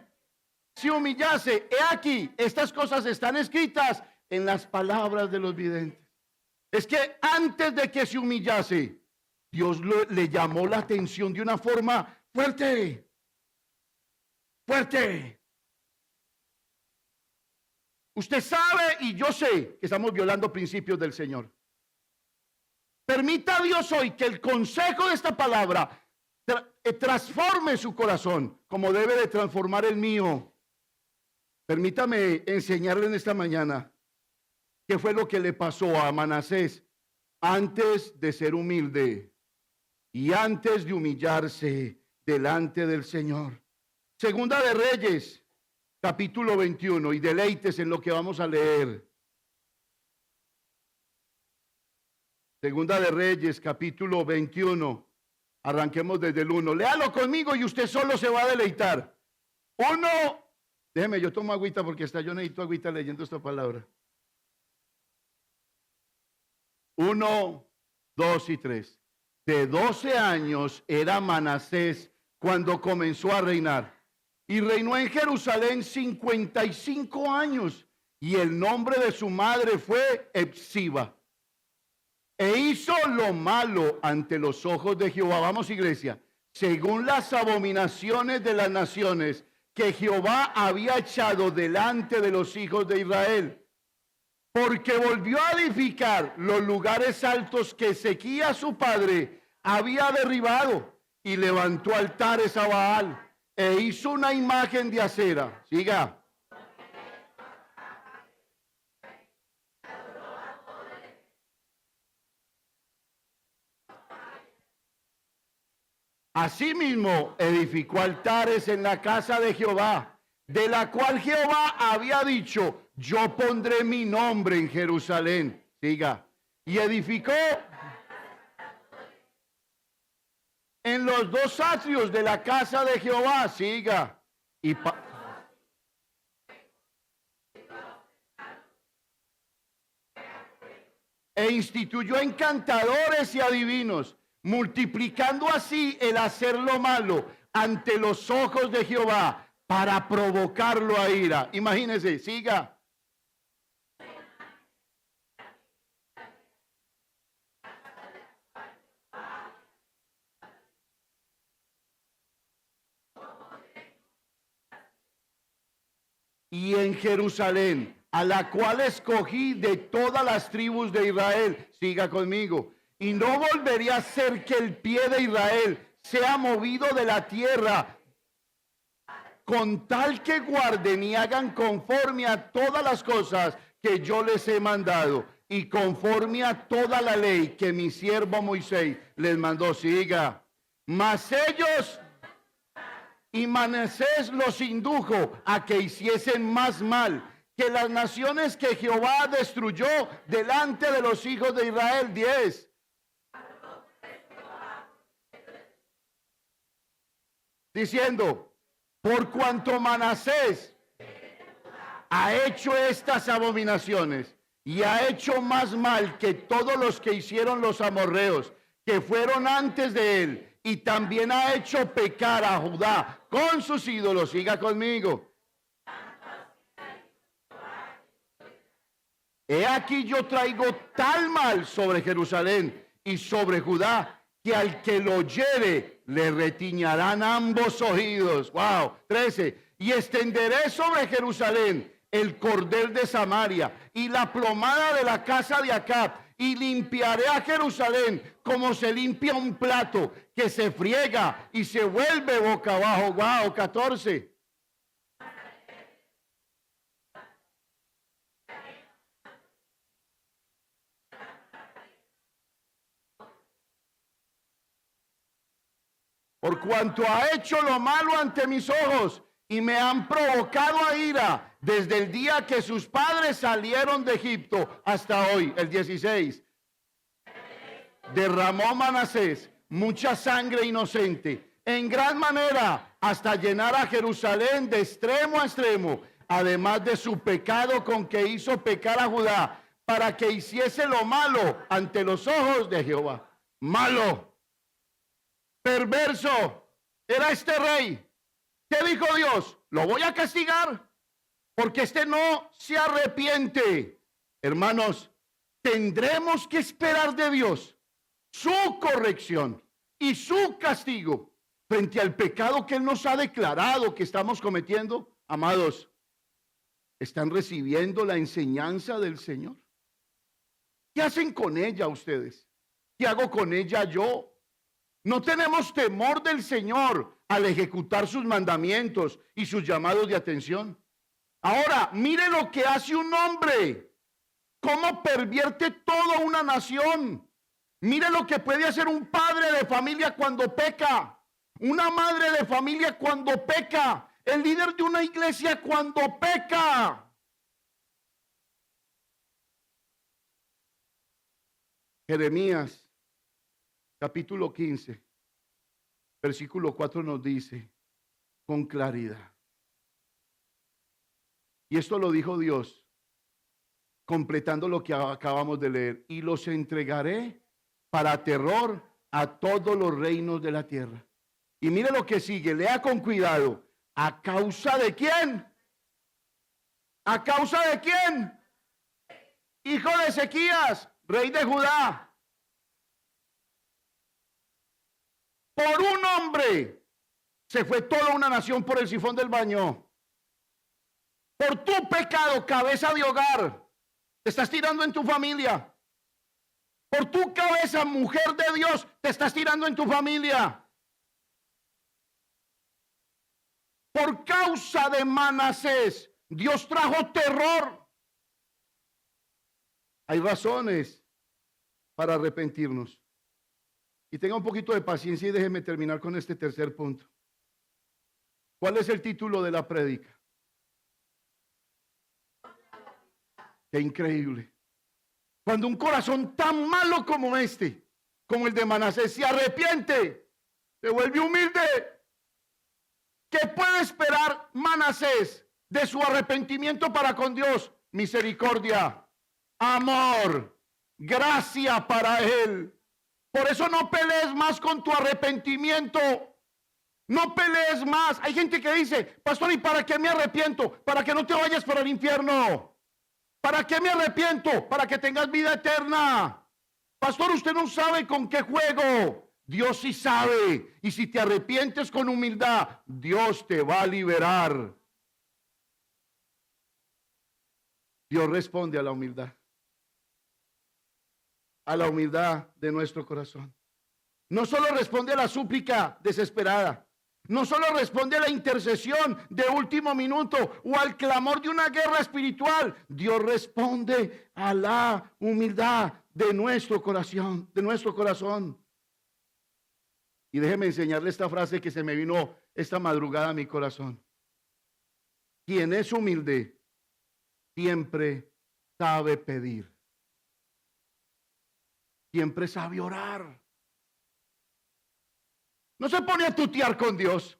Se humillase. He aquí, estas cosas están escritas en las palabras de los videntes. Es que antes de que se humillase, Dios le llamó la atención de una forma fuerte. Fuerte. Usted sabe y yo sé que estamos violando principios del Señor. Permita a Dios hoy que el consejo de esta palabra transforme su corazón como debe de transformar el mío. Permítame enseñarle en esta mañana qué fue lo que le pasó a Manasés antes de ser humilde y antes de humillarse delante del Señor. Segunda de Reyes, capítulo 21, y deleites en lo que vamos a leer. Segunda de Reyes, capítulo 21. Arranquemos desde el 1. Léalo conmigo y usted solo se va a deleitar. 1. Déjeme, yo tomo agüita porque yo necesito agüita leyendo esta palabra. 1, 2 y 3. De 12 años era Manasés cuando comenzó a reinar. Y reinó en Jerusalén 55 años. Y el nombre de su madre fue Epsiba. E hizo lo malo ante los ojos de Jehová. Vamos, iglesia. Según las abominaciones de las naciones que Jehová había echado delante de los hijos de Israel. Porque volvió a edificar los lugares altos que Ezequías su padre había derribado. Y levantó altares a Baal. E hizo una imagen de acera. Siga. Asimismo, edificó altares en la casa de Jehová, de la cual Jehová había dicho, yo pondré mi nombre en Jerusalén. Siga. Y edificó en los dos atrios de la casa de Jehová. Siga. E instituyó encantadores y adivinos, multiplicando así el hacer lo malo ante los ojos de Jehová para provocarlo a ira. Imagínense, siga. Y en Jerusalén, a la cual escogí de todas las tribus de Israel. Siga conmigo. Y no volvería a ser que el pie de Israel sea movido de la tierra, con tal que guarden y hagan conforme a todas las cosas que yo les he mandado, y conforme a toda la ley que mi siervo Moisés les mandó. Siga. Mas ellos y Manasés los indujo a que hiciesen más mal que las naciones que Jehová destruyó delante de los hijos de Israel. 10. Diciendo, por cuanto Manasés ha hecho estas abominaciones y ha hecho más mal que todos los que hicieron los amorreos que fueron antes de él, y también ha hecho pecar a Judá con sus ídolos. Siga conmigo. He aquí yo traigo tal mal sobre Jerusalén y sobre Judá, que al que lo oyere le retiñarán ambos oídos. Wow. 13. y extenderé sobre Jerusalén el cordel de Samaria y la plomada de la casa de Acab, y limpiaré a Jerusalén como se limpia un plato que se friega y se vuelve boca abajo. Wow, 14. Por cuanto ha hecho lo malo ante mis ojos y me han provocado a ira desde el día que sus padres salieron de Egipto hasta hoy, el 16. Derramó Manasés mucha sangre inocente en gran manera hasta llenar a Jerusalén de extremo a extremo, además de su pecado con que hizo pecar a Judá, para que hiciese lo malo ante los ojos de Jehová. Malo, perverso era este rey. ¿Qué dijo Dios? Lo voy a castigar porque este no se arrepiente. Hermanos, tendremos que esperar de Dios su corrección y su castigo frente al pecado que Él nos ha declarado que estamos cometiendo. Amados, ¿están recibiendo la enseñanza del Señor? ¿Qué hacen con ella ustedes? ¿Qué hago con ella yo? No tenemos temor del Señor al ejecutar sus mandamientos y sus llamados de atención. Ahora, mire lo que hace un hombre, cómo pervierte toda una nación. Mire lo que puede hacer un padre de familia cuando peca, una madre de familia cuando peca, el líder de una iglesia cuando peca. Jeremías capítulo 15, versículo 4 nos dice con claridad. Y esto lo dijo Dios, completando lo que acabamos de leer. Y los entregaré para terror a todos los reinos de la tierra. Y mire lo que sigue, lea con cuidado. ¿A causa de quién? ¿A causa de quién? Hijo de Ezequías, rey de Judá. Por un hombre se fue toda una nación por el sifón del baño. Por tu pecado, cabeza de hogar, te estás tirando en tu familia. Por tu cabeza, mujer de Dios, te estás tirando en tu familia. Por causa de Manasés, Dios trajo terror. Hay razones para arrepentirnos. Y tenga un poquito de paciencia y déjeme terminar con este tercer punto. ¿Cuál es el título de la prédica? Qué increíble. Cuando un corazón tan malo como este, como el de Manasés, se arrepiente, se vuelve humilde. ¿Qué puede esperar Manasés de su arrepentimiento para con Dios? Misericordia, amor, gracia para él. Por eso no pelees más con tu arrepentimiento. No pelees más. Hay gente que dice, pastor, ¿y para qué me arrepiento? Para que no te vayas para el infierno. ¿Para qué me arrepiento? Para que tengas vida eterna. Pastor, usted no sabe con qué juego. Dios sí sabe. Y si te arrepientes con humildad, Dios te va a liberar. Dios responde a la humildad. A la humildad de nuestro corazón. No solo responde a la súplica desesperada, no solo responde a la intercesión de último minuto o al clamor de una guerra espiritual. Dios responde a la humildad de nuestro corazón, Y déjeme enseñarle esta frase que se me vino esta madrugada a mi corazón. Quien es humilde siempre sabe pedir. Siempre sabe orar. No se pone a tutear con Dios.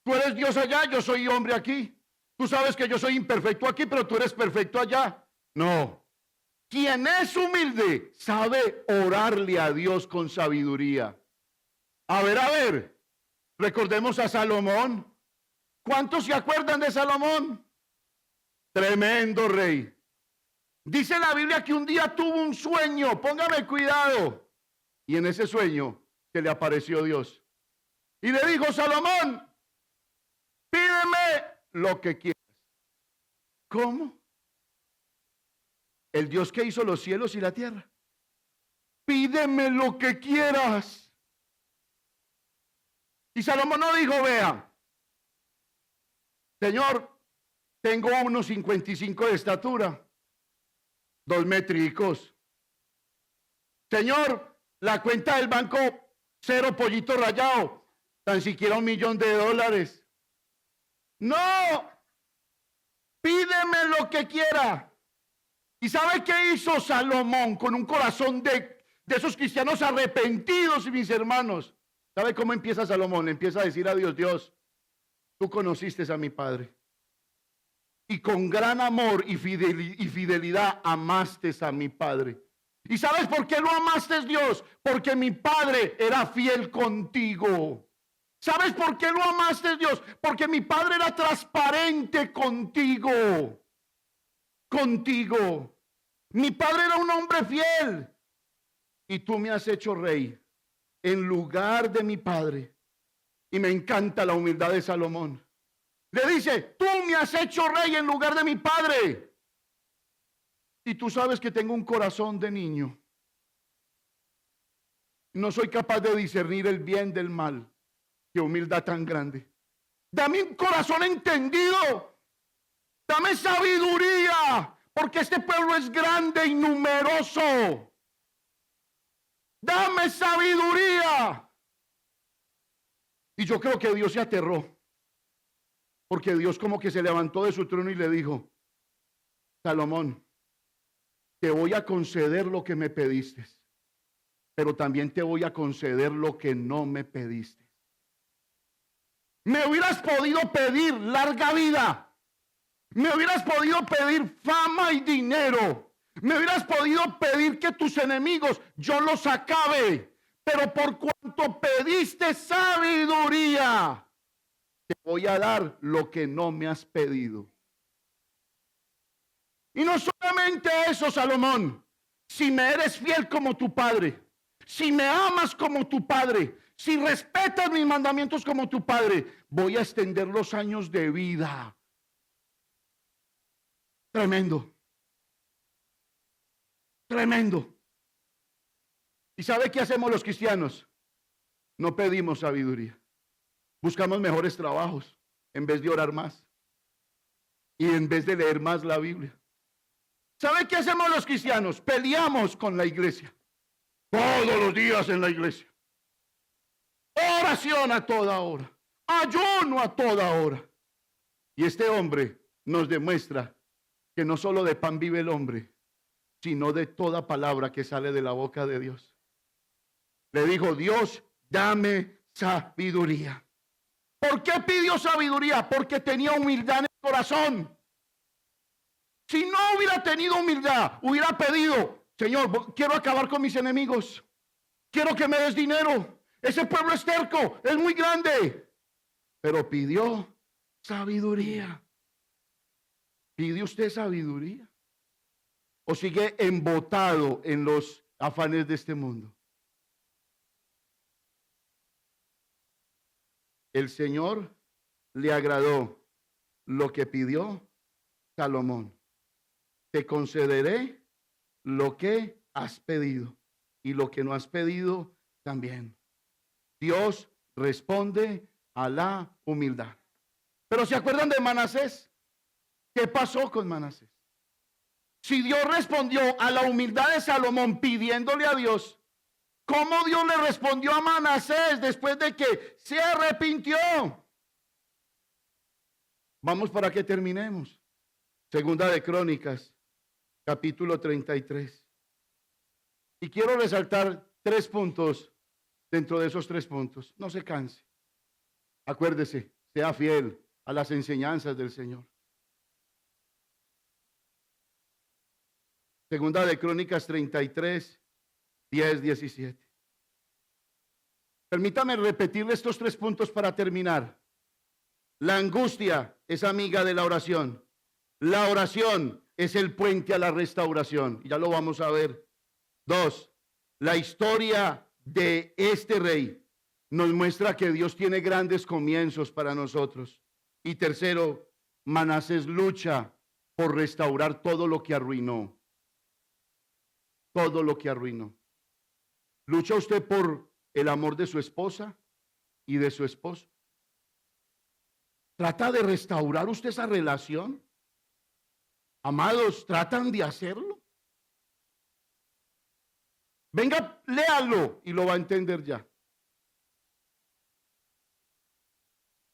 Tú eres Dios allá, yo soy hombre aquí. Tú sabes que yo soy imperfecto aquí, pero tú eres perfecto allá. No. Quien es humilde sabe orarle a Dios con sabiduría. A ver. Recordemos a Salomón. ¿Cuántos se acuerdan de Salomón? Tremendo rey. Dice la Biblia que un día tuvo un sueño, póngame cuidado. Y en ese sueño se le apareció Dios. Y le dijo, Salomón, pide pídeme lo que quieras. ¿Cómo? El Dios que hizo los cielos y la tierra. Pídeme lo que quieras. Y Salomón no dijo, vea, Señor, tengo unos 55 de estatura, 2 métricos. Señor, la cuenta del banco, 0 pollito rayado, tan siquiera $1.000.000. No, pídeme lo que quiera. ¿Y sabe qué hizo Salomón con un corazón de esos cristianos arrepentidos, mis hermanos? ¿Sabe cómo empieza Salomón? Empieza a decir a Dios, Dios, tú conociste a mi padre. Y con gran amor y fidelidad amaste a mi padre. ¿Y sabes por qué lo amaste, Dios? Porque mi padre era fiel contigo. ¿Sabes por qué lo amaste, Dios? Porque mi padre era transparente contigo. Contigo. Mi padre era un hombre fiel. Y tú me has hecho rey en lugar de mi padre. Y me encanta la humildad de Salomón. Le dice, tú me has hecho rey en lugar de mi padre. Y tú sabes que tengo un corazón de niño. No soy capaz de discernir el bien del mal. Qué humildad tan grande. Dame un corazón entendido. Dame sabiduría. Porque este pueblo es grande y numeroso. Dame sabiduría. Y yo creo que Dios se aterró. Porque Dios como que se levantó de su trono y le dijo, Salomón, te voy a conceder lo que me pediste, pero también te voy a conceder lo que no me pediste. Me hubieras podido pedir larga vida. Me hubieras podido pedir fama y dinero. Me hubieras podido pedir que tus enemigos yo los acabe. Pero por cuanto pediste sabiduría, te voy a dar lo que no me has pedido. Y no solamente eso, Salomón. Si me eres fiel como tu padre, si me amas como tu padre, si respetas mis mandamientos como tu padre, voy a extender los años de vida. Tremendo. Tremendo. ¿Y sabe qué hacemos los cristianos? No pedimos sabiduría. Buscamos mejores trabajos en vez de orar más. Y en vez de leer más la Biblia. ¿Sabe qué hacemos los cristianos? Peleamos con la iglesia. Todos los días en la iglesia. Oración a toda hora. Ayuno a toda hora. Y este hombre nos demuestra que no solo de pan vive el hombre, sino de toda palabra que sale de la boca de Dios. Le dijo, Dios, dame sabiduría. ¿Por qué pidió sabiduría? Porque tenía humildad en el corazón. Si no hubiera tenido humildad, hubiera pedido, Señor, quiero acabar con mis enemigos. Quiero que me des dinero. Ese pueblo es terco, es muy grande. Pero pidió sabiduría. ¿Pide usted sabiduría? ¿O sigue embotado en los afanes de este mundo? El Señor le agradó lo que pidió Salomón. Te concederé lo que has pedido y lo que no has pedido también. Dios responde a la humildad. Pero ¿se acuerdan de Manasés? ¿Qué pasó con Manasés? Si Dios respondió a la humildad de Salomón pidiéndole a Dios, ¿cómo Dios le respondió a Manasés después de que se arrepintió? Vamos para que terminemos. Segunda de Crónicas, capítulo 33. Y quiero resaltar 3 puntos dentro de esos 3 puntos. No se canse. Acuérdese, sea fiel a las enseñanzas del Señor. Segunda de Crónicas 33, 10, 17. Permítame repetirle estos 3 puntos para terminar. La angustia es amiga de la oración. La oración es el puente a la restauración. Y ya lo vamos a ver. 2. La historia de este rey nos muestra que Dios tiene grandes comienzos para nosotros. Y tercero, Manasés lucha por restaurar todo lo que arruinó. Todo lo que arruinó. ¿Lucha usted por el amor de su esposa y de su esposo? ¿Trata de restaurar usted esa relación? Amados, ¿tratan de hacerlo? Venga, léalo y lo va a entender ya.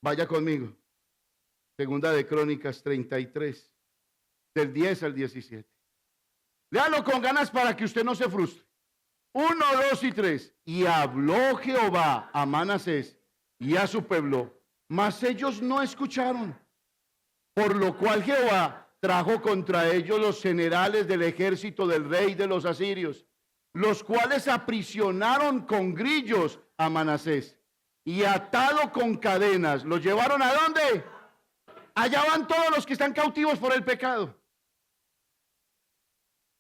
Vaya conmigo. Segunda de Crónicas 33, del 10 al 17. Léalo con ganas para que usted no se frustre. 1, 2 y 3. Y habló Jehová a Manasés y a su pueblo, mas ellos no escucharon. Por lo cual Jehová trajo contra ellos los generales del ejército del rey de los asirios, los cuales aprisionaron con grillos a Manasés y atado con cadenas, ¿los llevaron a dónde? Allá van todos los que están cautivos por el pecado.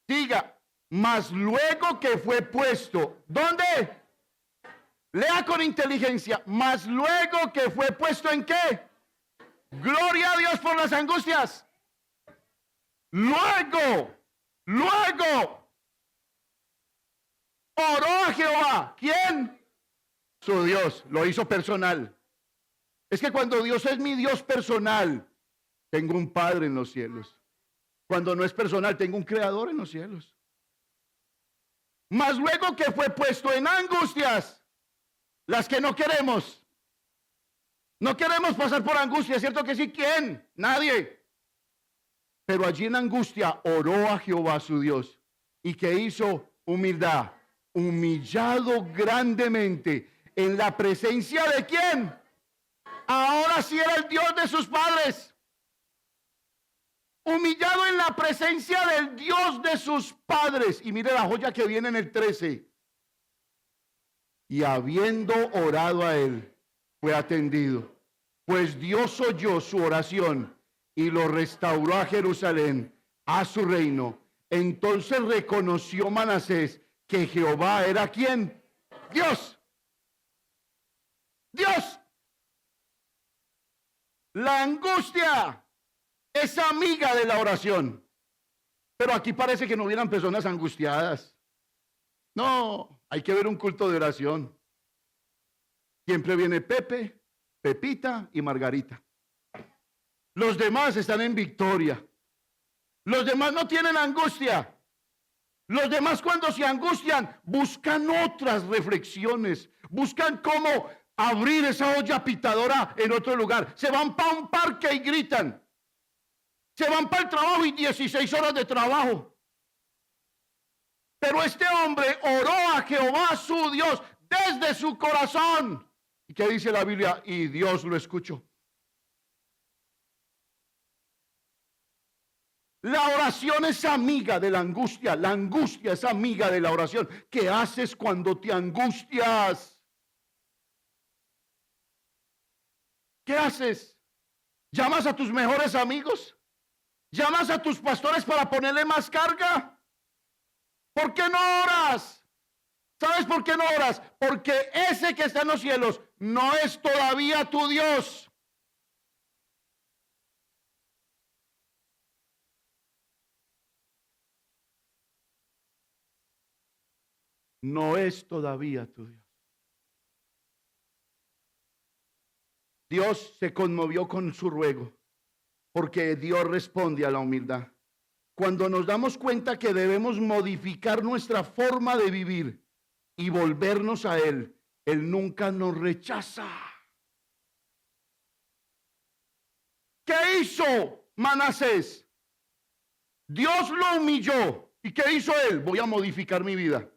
Diga, mas luego que fue puesto, ¿dónde? Lea con inteligencia, mas luego que fue puesto ¿en qué? Gloria a Dios por las angustias. Luego oró a Jehová. ¿Quién? Su Dios. Lo hizo personal. Es que cuando Dios es mi Dios personal, tengo un Padre en los cielos. Cuando no es personal, tengo un Creador en los cielos. Mas luego que fue puesto en angustias, las que no queremos. No queremos pasar por angustia, ¿cierto que sí? ¿Quién? Nadie. Pero allí en angustia oró a Jehová su Dios. ¿Y qué hizo? Humildad. Humillado grandemente en la presencia de ¿quién? Ahora sí era el Dios de sus padres. Humillado en la presencia del Dios de sus padres. Y mire la joya que viene en el 13. Y habiendo orado a él, fue atendido, pues Dios oyó su oración y lo restauró a Jerusalén, a su reino. Entonces reconoció Manasés que Jehová era ¿quién? Dios. Dios. La angustia es amiga de la oración. Pero aquí parece que no hubieran personas angustiadas. No, hay que ver un culto de oración. Siempre viene Pepe, Pepita y Margarita. Los demás están en victoria. Los demás no tienen angustia. Los demás cuando se angustian buscan otras reflexiones. Buscan cómo abrir esa olla pitadora en otro lugar. Se van para un parque y gritan. Se van para el trabajo y 16 horas de trabajo. Pero este hombre oró a Jehová su Dios desde su corazón. ¿Y qué dice la Biblia? Y Dios lo escuchó. La oración es amiga de la angustia. La angustia es amiga de la oración. ¿Qué haces cuando te angustias? ¿Qué haces? ¿Llamas a tus mejores amigos? ¿Llamas a tus pastores para ponerle más carga? ¿Por qué no oras? ¿Sabes por qué no oras? Porque ese que está en los cielos no es todavía tu Dios. No es todavía tu Dios. Dios se conmovió con su ruego, porque Dios responde a la humildad. Cuando nos damos cuenta que debemos modificar nuestra forma de vivir y volvernos a Él, Él nunca nos rechaza. ¿Qué hizo Manasés? Dios lo humilló. ¿Y qué hizo él? Voy a modificar mi vida.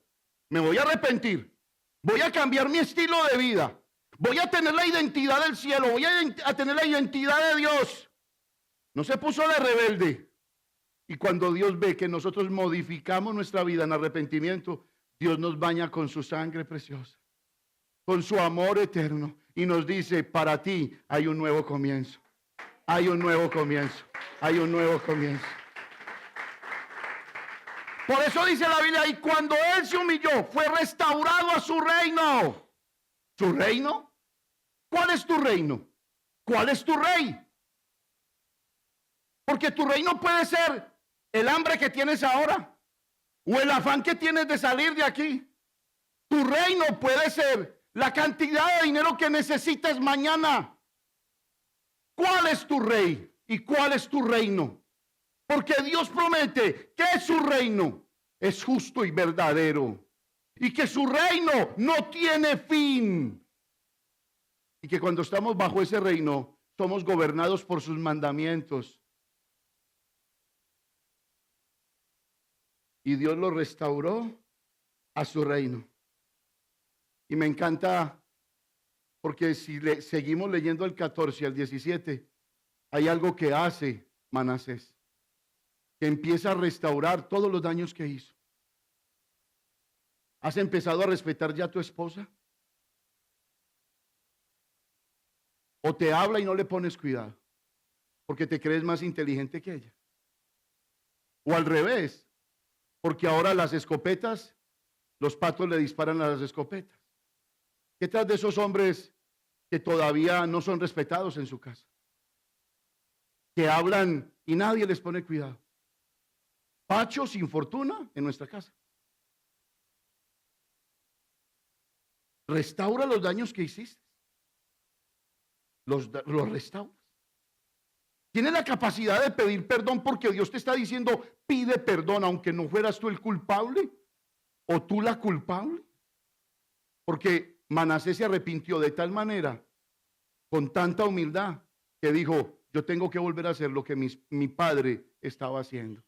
Me voy a arrepentir. Voy a cambiar mi estilo de vida. Voy a tener la identidad del cielo. Voy a tener la identidad de Dios. No se puso de rebelde. Y cuando Dios ve que nosotros modificamos nuestra vida en arrepentimiento, Dios nos baña con su sangre preciosa, con su amor eterno. Y nos dice, para ti hay un nuevo comienzo. Hay un nuevo comienzo. Hay un nuevo comienzo. Por eso dice la Biblia, y cuando él se humilló, fue restaurado a su reino. ¿Su reino? ¿Cuál es tu reino? ¿Cuál es tu rey? Porque tu reino puede ser el hambre que tienes ahora o el afán que tienes de salir de aquí. Tu reino puede ser la cantidad de dinero que necesites mañana. ¿Cuál es tu rey y cuál es tu reino? Porque Dios promete que su reino es justo y verdadero y que su reino no tiene fin. Y que cuando estamos bajo ese reino somos gobernados por sus mandamientos. Y Dios lo restauró a su reino. Y me encanta porque si seguimos leyendo el 14 al 17, hay algo que hace Manasés, que empieza a restaurar todos los daños que hizo. ¿Has empezado a respetar ya a tu esposa? ¿O te habla y no le pones cuidado porque te crees más inteligente que ella? ¿O al revés? Porque ahora las escopetas, los patos le disparan a las escopetas. ¿Qué tal de esos hombres que todavía no son respetados en su casa? Que hablan y nadie les pone cuidado. Pacho sin fortuna en nuestra casa. Restaura los daños que hiciste. Los restauras. Tienes la capacidad de pedir perdón porque Dios te está diciendo, pide perdón, aunque no fueras tú el culpable o tú la culpable. Porque Manasés se arrepintió de tal manera, con tanta humildad, que dijo, yo tengo que volver a hacer lo que mi padre estaba haciendo.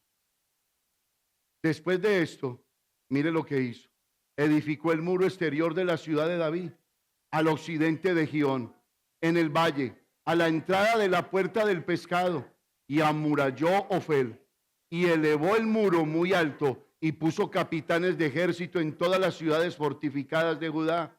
Después de esto, mire lo que hizo. Edificó el muro exterior de la ciudad de David, al occidente de Gihón, en el valle, a la entrada de la puerta del pescado, y amuralló Ofel, y elevó el muro muy alto, y puso capitanes de ejército en todas las ciudades fortificadas de Judá.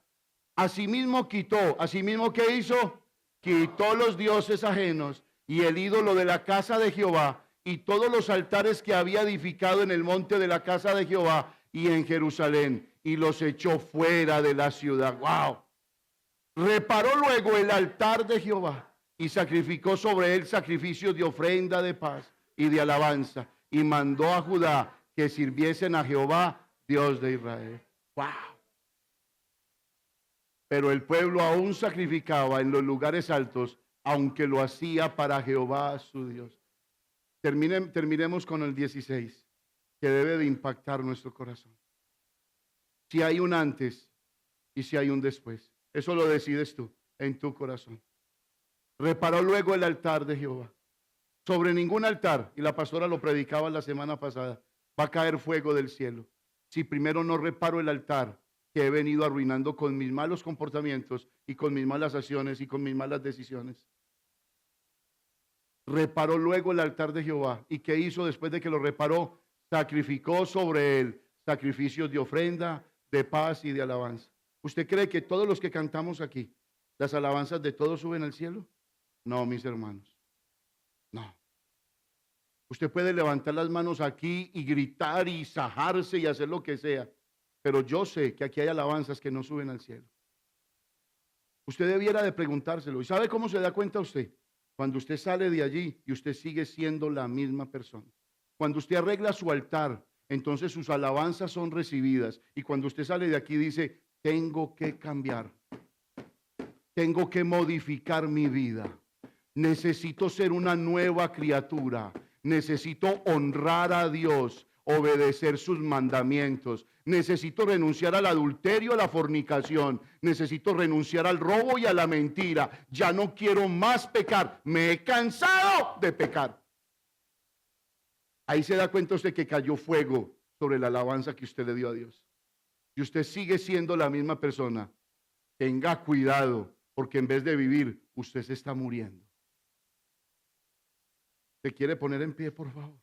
Asimismo ¿qué hizo? Quitó los dioses ajenos y el ídolo de la casa de Jehová y todos los altares que había edificado en el monte de la casa de Jehová y en Jerusalén, y los echó fuera de la ciudad. ¡Wow! Reparó luego el altar de Jehová y sacrificó sobre él sacrificios de ofrenda de paz y de alabanza, y mandó a Judá que sirviesen a Jehová, Dios de Israel. ¡Wow! Pero el pueblo aún sacrificaba en los lugares altos, aunque lo hacía para Jehová su Dios. Terminemos con el 16, que debe de impactar nuestro corazón. Si hay un antes y si hay un después, eso lo decides tú en tu corazón. Reparó luego el altar de Jehová. Sobre ningún altar, y la pastora lo predicaba la semana pasada, va a caer fuego del cielo. Si primero no reparo el altar que he venido arruinando con mis malos comportamientos y con mis malas acciones y con mis malas decisiones. Reparó luego el altar de Jehová. ¿Y qué hizo después de que lo reparó? Sacrificó sobre él sacrificios de ofrenda, de paz y de alabanza. ¿Usted cree que todos los que cantamos aquí, las alabanzas de todos suben al cielo? No, mis hermanos. No. Usted puede levantar las manos aquí y gritar y sajarse y hacer lo que sea, pero yo sé que aquí hay alabanzas que no suben al cielo. Usted debiera de preguntárselo. ¿Y sabe cómo se da cuenta usted? Cuando usted sale de allí y usted sigue siendo la misma persona. Cuando usted arregla su altar, entonces sus alabanzas son recibidas. Y cuando usted sale de aquí dice, tengo que cambiar. Tengo que modificar mi vida. Necesito ser una nueva criatura. Necesito honrar a Dios, obedecer sus mandamientos. Necesito renunciar al adulterio, a la fornicación. Necesito renunciar al robo y a la mentira. Ya no quiero más pecar. Me he cansado de pecar. Ahí se da cuenta usted que cayó fuego sobre la alabanza que usted le dio a Dios. Y usted sigue siendo la misma persona. Tenga cuidado, porque en vez de vivir, usted se está muriendo. ¿Se quiere poner en pie, por favor?